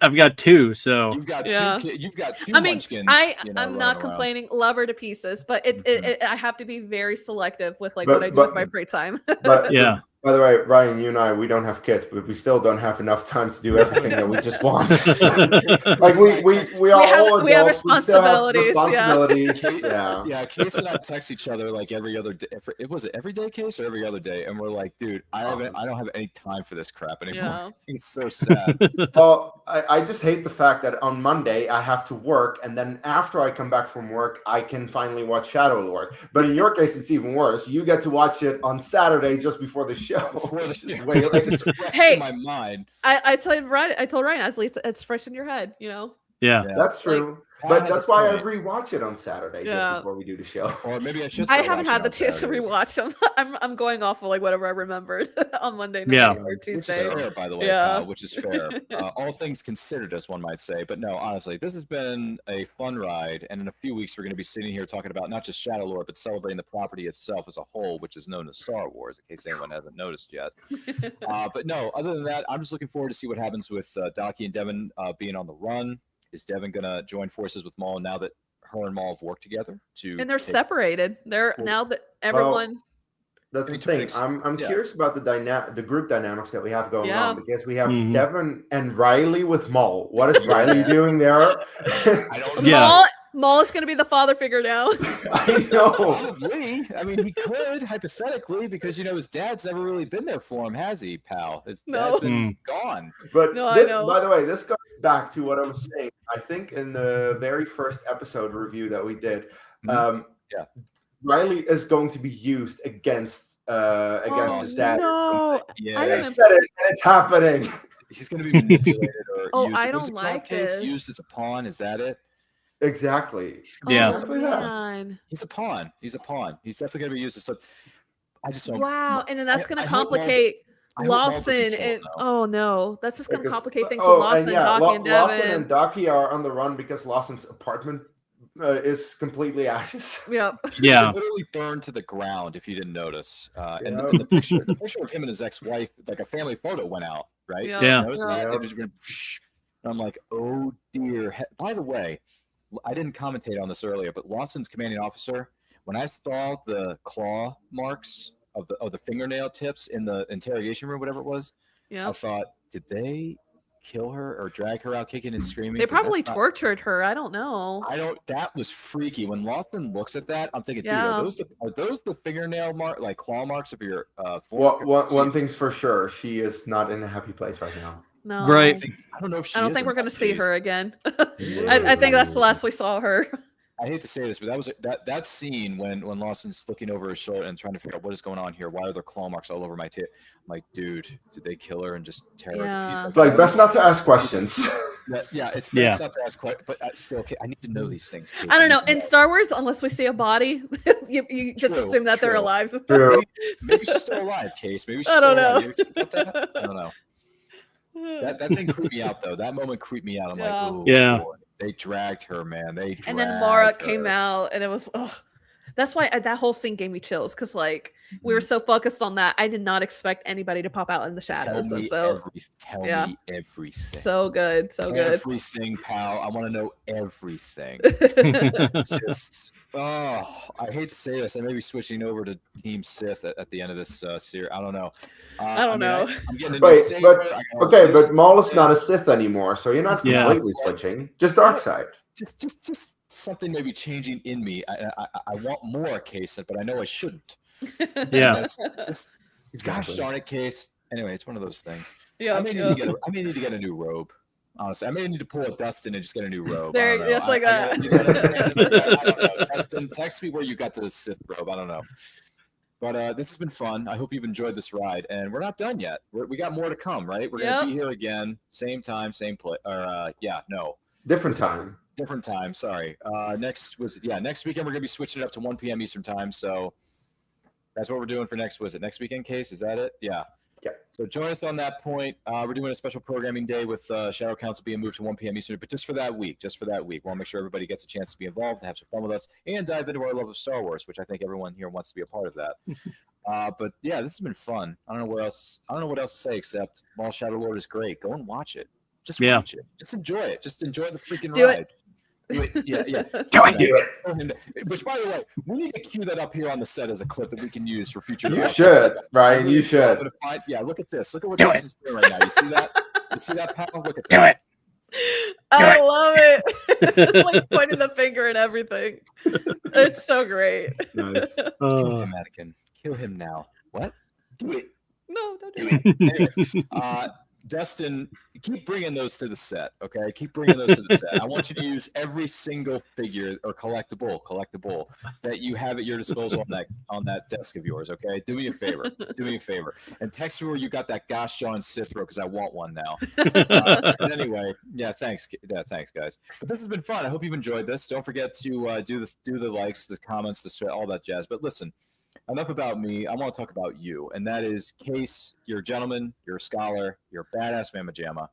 I've got two, so You've got Yeah. you've got two I mean, munchkins. you know, I'm running not around. complaining. Love her to pieces, but I have to be very selective with like But- what I do but- with my free time. But yeah. by the way, Ryan, you and I, we don't have kids, but we still don't have enough time to do everything that we just want. Like we are all we have adults. We still have responsibilities, yeah. responsibilities. Yeah. Yeah, Case and I text each other like every other day. Was it every day, Case, or every other day? And we're like, dude, I don't have any time for this crap anymore. Yeah. It's so sad. Well, I just hate the fact that on Monday I have to work, and then after I come back from work, I can finally watch Shadow Lord. But in your case, it's even worse. You get to watch it on Saturday just before the show. It's fresh Hey. in my mind. I told Ryan, at least it's fresh in your head, you know. Yeah. That's true. Pat But has that's a why I point. rewatch it on Saturday Yeah. just before we do the show. Or maybe I should. I start haven't watching had the on chance to Saturdays. rewatch them. I'm going off of like whatever I remembered on Monday night Yeah. or Which is Tuesday. fair, by the way, Yeah. which is fair. All things considered, as one might say. But no, honestly, this has been a fun ride. And in a few weeks, we're going to be sitting here talking about not just Shadow Lord, but celebrating the property itself as a whole, which is known as Star Wars, in case anyone hasn't noticed yet. But no, other than that, I'm just looking forward to see what happens with Daki and Devin being on the run. Is Devin going to join forces with Maul now that her and Maul have worked together? And they're separated. They're Well, now that everyone. That's I the mean, thing. I'm yeah. curious about the group dynamics that we have going Yeah. on, because we have Mhm. Devin and Riley with Maul. What is Riley doing there? I don't know. Yeah. Maul is going to be the father figure now. I know. Probably. I mean, he could hypothetically, because his dad's never really been there for him, has he, pal? His No. dad's been gone. But No, I this, know. by the way, this goes back to what I was saying. I think in the very first episode review that we did, Yeah. Riley is going to be used against his dad. No. Yeah, I I didn't- said it, and it's happening. he's going to be manipulated or Oh, used. I was don't the Crown like case this. used as a pawn? Is that it? Exactly. Yeah. Exactly that. Man. He's a pawn. He's definitely going to be used as. I just don't. Wow. And then that's going I to hope Maul- complicate I hope Maul doesn't Lawson. kill And him, oh no, that's just going to Because- complicate things with Lawson and Daki and Lawson Devin. and Daki are on the run because Lawson's apartment is completely ashes. Yep. Yeah. Literally burned to the ground. If you didn't notice, and Yeah. the picture of him and his ex-wife, like a family photo, went out. Right? Yeah. Yeah. You noticed Yeah. that? It just went, whoosh. And I'm like, oh dear. By the way, I didn't commentate on this earlier, but Lawson's commanding officer, when I saw the claw marks of the fingernail tips in the interrogation room, whatever it was, I Yep. thought, did they kill her or drag her out kicking and screaming? They 'Cause that's probably not- tortured her. I don't know. That was freaky. When Lawson looks at that, I'm thinking, dude, Yeah. are those the fingernail mark, like claw marks of your fork? One thing's for sure, she is not in a happy place right now. No. Right. I don't know if she I don't is think or we're going not. to see Jeez. her again. Yeah. I think that's the last we saw her. I hate to say this, but that was that scene when Lawson's looking over his shoulder and trying to figure out what is going on here. Why are there claw marks all over my tape? I'm like, dude, did they kill her and just tear Yeah. her? It's like best not to ask questions. Yeah, it's best Yeah. not to ask questions, but still, okay, I need to know these things. Casey. I don't know. need to In Star Wars, unless we see a body, you just True, assume that they're true. alive. True. Maybe she's still alive, Case. Maybe she's I don't still alive. know. You ever think about that? I don't know. That thing creeped me out though. That moment creeped me out. I'm Yeah. like, oh, Yeah. boy. They dragged her, man. They dragged And then Mara her. came out, and it was. Oh, that's why that whole scene gave me chills, because like we Mm-hmm. were so focused on that, I did not expect anybody to pop out in the shadows. Tell And me, so tell me everything. so good, so good. Everything, pal. I want to know everything. It's just, I hate to say this. I may be switching over to Team Sith at the end of this series. I don't know. I don't know. I'm getting a new Wait, saber. but I got all okay, this- but Maul is not a Sith anymore, so you're not Yeah. completely switching. Just dark side. just something maybe changing in me. I want more Case, but I know I shouldn't. Yeah. Gosh Exactly. darn it, Case. Anyway, it's one of those things. Yeah, I may yeah. need to get a new robe. Honestly, I may need to pull a Dustin and just get a new robe. There, I don't know. just like that. You know what I'm saying? I don't know. Dustin, text me where you got the Sith robe. I don't know. But this has been fun. I hope you've enjoyed this ride, and we're not done yet. We got more to come, right? We're gonna be here again, same time, same place. Or Different time. different time. Sorry. Next weekend we're gonna be switching it up to 1 p.m. Eastern time. So that's what we're doing for next. Was it next weekend, Case? Is that it? Yeah. So join us on that point. We're doing a special programming day with Shadow Council being moved to 1 p.m. Eastern, but just for that week. We'll make sure everybody gets a chance to be involved, to have some fun with us, and dive into our love of Star Wars, which I think everyone here wants to be a part of that. But yeah, this has been fun. I don't know what else to say except Maul Shadow Lord is great. Go and watch it. Just watch it. Just enjoy it. Just enjoy the freaking ride. Do it. Yeah. Do it. Which, by the way, we need to cue that up here on the set as a clip that we can use for future. You should, Ryan. You should. Yeah, look at this. Look at what this is doing right now. You see that? You see that, pal? Look at that. Do it. I love it. It's like pointing the finger and everything. It's so great. Nice. Kill him, Anakin. Kill him now. What? Do it. No, don't do it. Anyway, Dustin, keep bringing those to the set, okay? Keep bringing those to the set. I want you to use every single figure or collectible that you have at your disposal on that desk of yours, okay? Do me a favor. And text me where you got that gosh darn Sith robe because I want one now. But anyway, thanks guys. But this has been fun. I hope you've enjoyed this. Don't forget to do the likes, the comments, all that jazz. But listen. Enough about me. I want to talk about you, and that is Case. You're a gentleman. You're a scholar. You're a badass mamma jamma.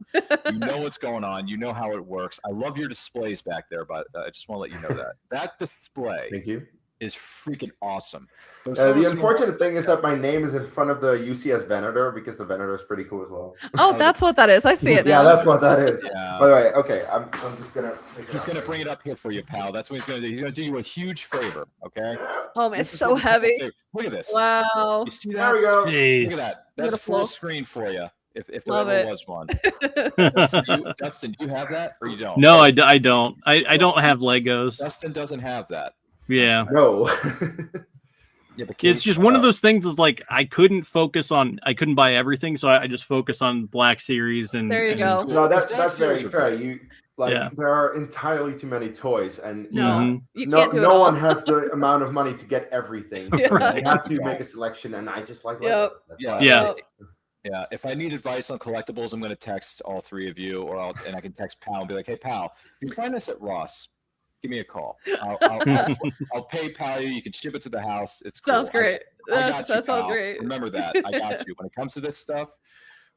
You know what's going on. You know how it works. I love your displays back there, but I just want to let you know that display. Thank you. Is freaking awesome. The unfortunate thing is that my name is in front of the UCS Venator because the Venator is pretty cool as well. Oh, that's what that is. I see it now. Yeah, that's what that is. Yeah. By the way, okay, I'm just gonna. He's gonna bring it up here for you, pal. That's what he's gonna do. He's gonna do you a huge favor. Okay. Oh man, it's so heavy. Look at this. Wow. You see that? There we go. Jeez. Look at that. That's full screen for you. If there Love ever it. was one. Dustin, do you have that or you don't? No, I don't. I don't have Legos. Dustin doesn't have that. Yeah. No. Yeah, but It's just one of those things is like I couldn't buy everything, so I just focus on Black Series and There you and go. No, that's very Series are fair. great. You there are entirely too many toys, and No, you can't do it no all. one has the amount of money to get everything. Yeah. You have to make a selection, and I just like Yep. Legos. That's why I Yeah. like it. Yeah, if I need advice on collectibles, I'm going to text all three of you, and I can text Pal and be like, "Hey, Pal, if you find this at Ross, give me a call. I'll PayPal you. You can ship it to the house. It's cool. Sounds great. I got you, That sounds pal. great. Remember that. I got you. When it comes to this stuff,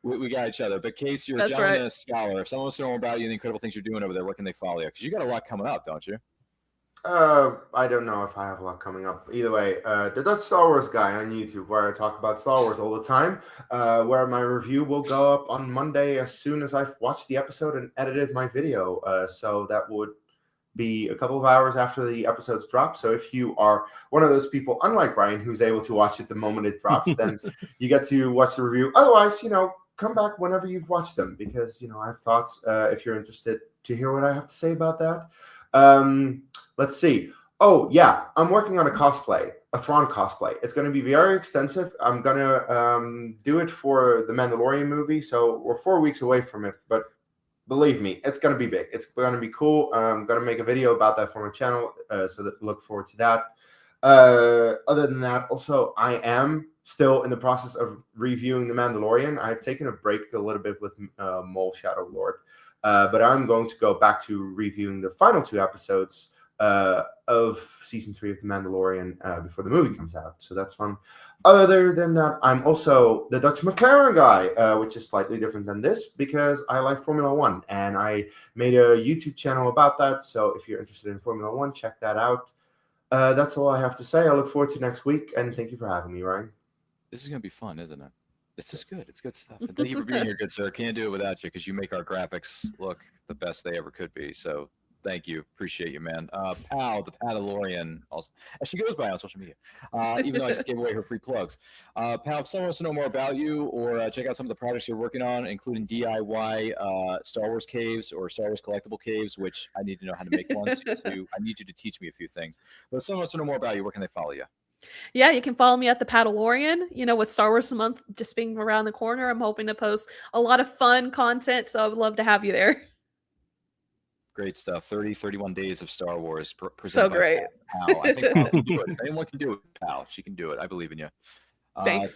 we got each other. But Case, you're a That's gentleman right. and a scholar. If someone wants to know more about you and the incredible things you're doing over there, where can they follow you? Because you got a lot coming up, don't you? I don't know if I have a lot coming up. Either way, the Dutch Star Wars guy on YouTube, where I talk about Star Wars all the time, where my review will go up on Monday as soon as I've watched the episode and edited my video. So that would be a couple of hours after the episodes drop. So if you are one of those people, unlike Ryan, who's able to watch it the moment it drops, then you get to watch the review. Otherwise, come back whenever you've watched them, because I have thoughts if you're interested to hear what I have to say about that. Let's see. Oh yeah, I'm working on a Thrawn cosplay. It's going to be very extensive. I'm going to do it for the Mandalorian movie, so we're 4 weeks away from it, but believe me, it's going to be big. It's going to be cool. I'm going to make a video about that for my channel, so look forward to that. Other than that, also, I am still in the process of reviewing The Mandalorian. I've taken a break a little bit with Maul Shadow Lord, but I'm going to go back to reviewing the final 2 episodes of season 3 of The Mandalorian before the movie comes out. So that's fun. Other than that, I'm also the Dutch McLaren guy, which is slightly different than this because I like Formula One, and I made a YouTube channel about that. So if you're interested in Formula One, check that out. That's all I have to say. I look forward to next week, and thank you for having me, Ryan. This is going to be fun, isn't it? It's just good. It's good stuff. And thank you for being here, good sir. Can't do it without you because you make our graphics look the best they ever could be. So thank you. Appreciate you, man. Pal, the Padalorian, also, she goes by on social media, even though I just gave away her free plugs. Pal, if someone wants to know more about you or check out some of the projects you're working on, including DIY Star Wars caves or Star Wars collectible caves, which I need to know how to make one. I need you to teach me a few things. But if someone wants to know more about you, where can they follow you? Yeah, you can follow me at the Padalorian. With Star Wars Month just being around the corner, I'm hoping to post a lot of fun content, so I would love to have you there. Great stuff. 31 days of Star Wars. So great. Pal. I think Pal can do it. If anyone can do it, Pal. She can do it. I believe in you. Thanks.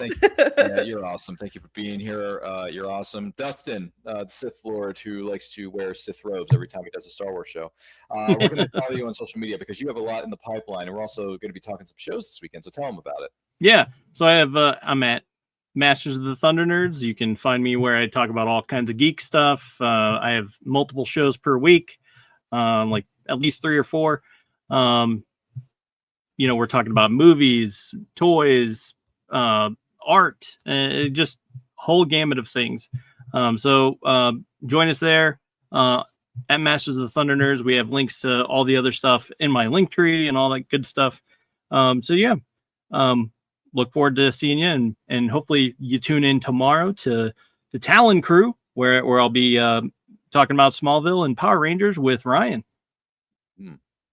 Yeah, you're awesome. Thank you for being here. You're awesome. Dustin, the Sith Lord who likes to wear Sith robes every time he does a Star Wars show. We're going to follow you on social media because you have a lot in the pipeline, and we're also going to be talking some shows this weekend, so tell them about it. Yeah. So I have I'm at Masters of the Thunder Nerds. You can find me where I talk about all kinds of geek stuff. I have multiple shows per week, like at least 3 or 4. We're talking about movies, toys, art, just whole gamut of things. So join us there at Masters of the Thunder Nerds. We have links to all the other stuff in my link tree and all that good stuff. Look forward to seeing you, and hopefully you tune in tomorrow to the Talon Crew, where I'll be talking about Smallville and Power Rangers with Ryan.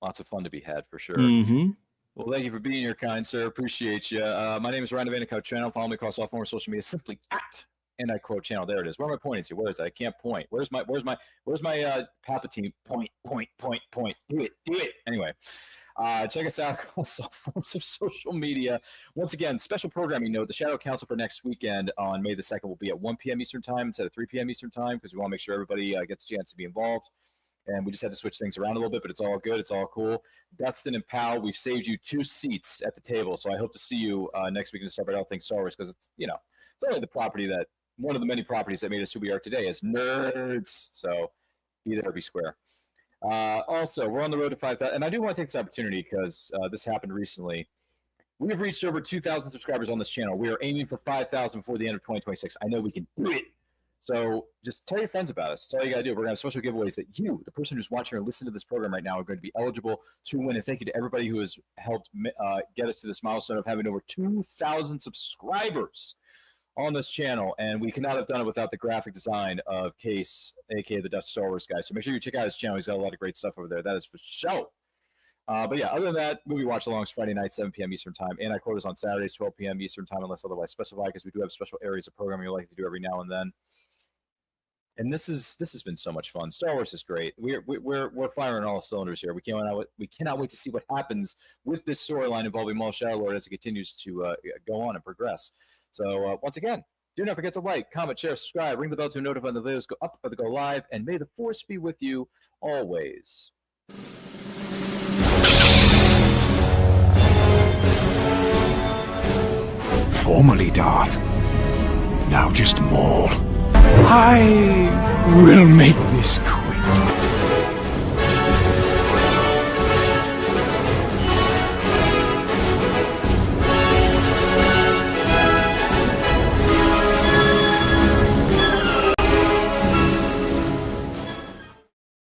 Lots of fun to be had for sure. Mm-hmm. Well, thank you for being here, kind sir. Appreciate you. My name is Ryan Vandercout Channel. Follow me across all forms of social media. Simply at and I quote channel. There it is. Where am I pointing to? Where is it? I can't point. Where's my Palpatine? Point. Do it. Anyway, check us out across all forms of social media. Once again, special programming note: the Shadow Council for next weekend on May the 2nd will be at 1 p.m. Eastern Time instead of 3 p.m. Eastern Time, because we want to make sure everybody gets a chance to be involved. And we just had to switch things around a little bit, but it's all good. It's all cool. Dustin and Pal, we've saved you 2 seats at the table, so I hope to see you next week in the Celebrate All Things Star Wars, because it's only the property that one of the many properties that made us who we are today as nerds. So be there, be square. Also, we're on the road to 5,000, and I do want to take this opportunity because this happened recently. We have reached over 2,000 subscribers on this channel. We are aiming for 5,000 before the end of 2026. I know we can do it. So just tell your friends about us. That's all you got to do. We're going to have special giveaways that you, the person who's watching or listening to this program right now, are going to be eligible to win. And thank you to everybody who has helped get us to this milestone of having over 2,000 subscribers on this channel. And we could not have done it without the graphic design of Case, a.k.a. the Dutch Star Wars guy. So make sure you check out his channel. He's got a lot of great stuff over there. That is for sure. But yeah, other than that, movie watch-alongs Friday night, 7 p.m. Eastern Time. And I quote us on Saturdays, 12 p.m. Eastern Time, unless otherwise specified, because we do have special areas of programming we like to do every now and then. And this has been so much fun. Star Wars is great. We're firing all cylinders here. We cannot wait to see what happens with this storyline involving Maul Shadowlord as it continues to go on and progress. So once again, do not forget to like, comment, share, subscribe, ring the bell to notify when the videos go up or they go live, and may the Force be with you always. Formerly Darth, now just Maul. I will make this quick.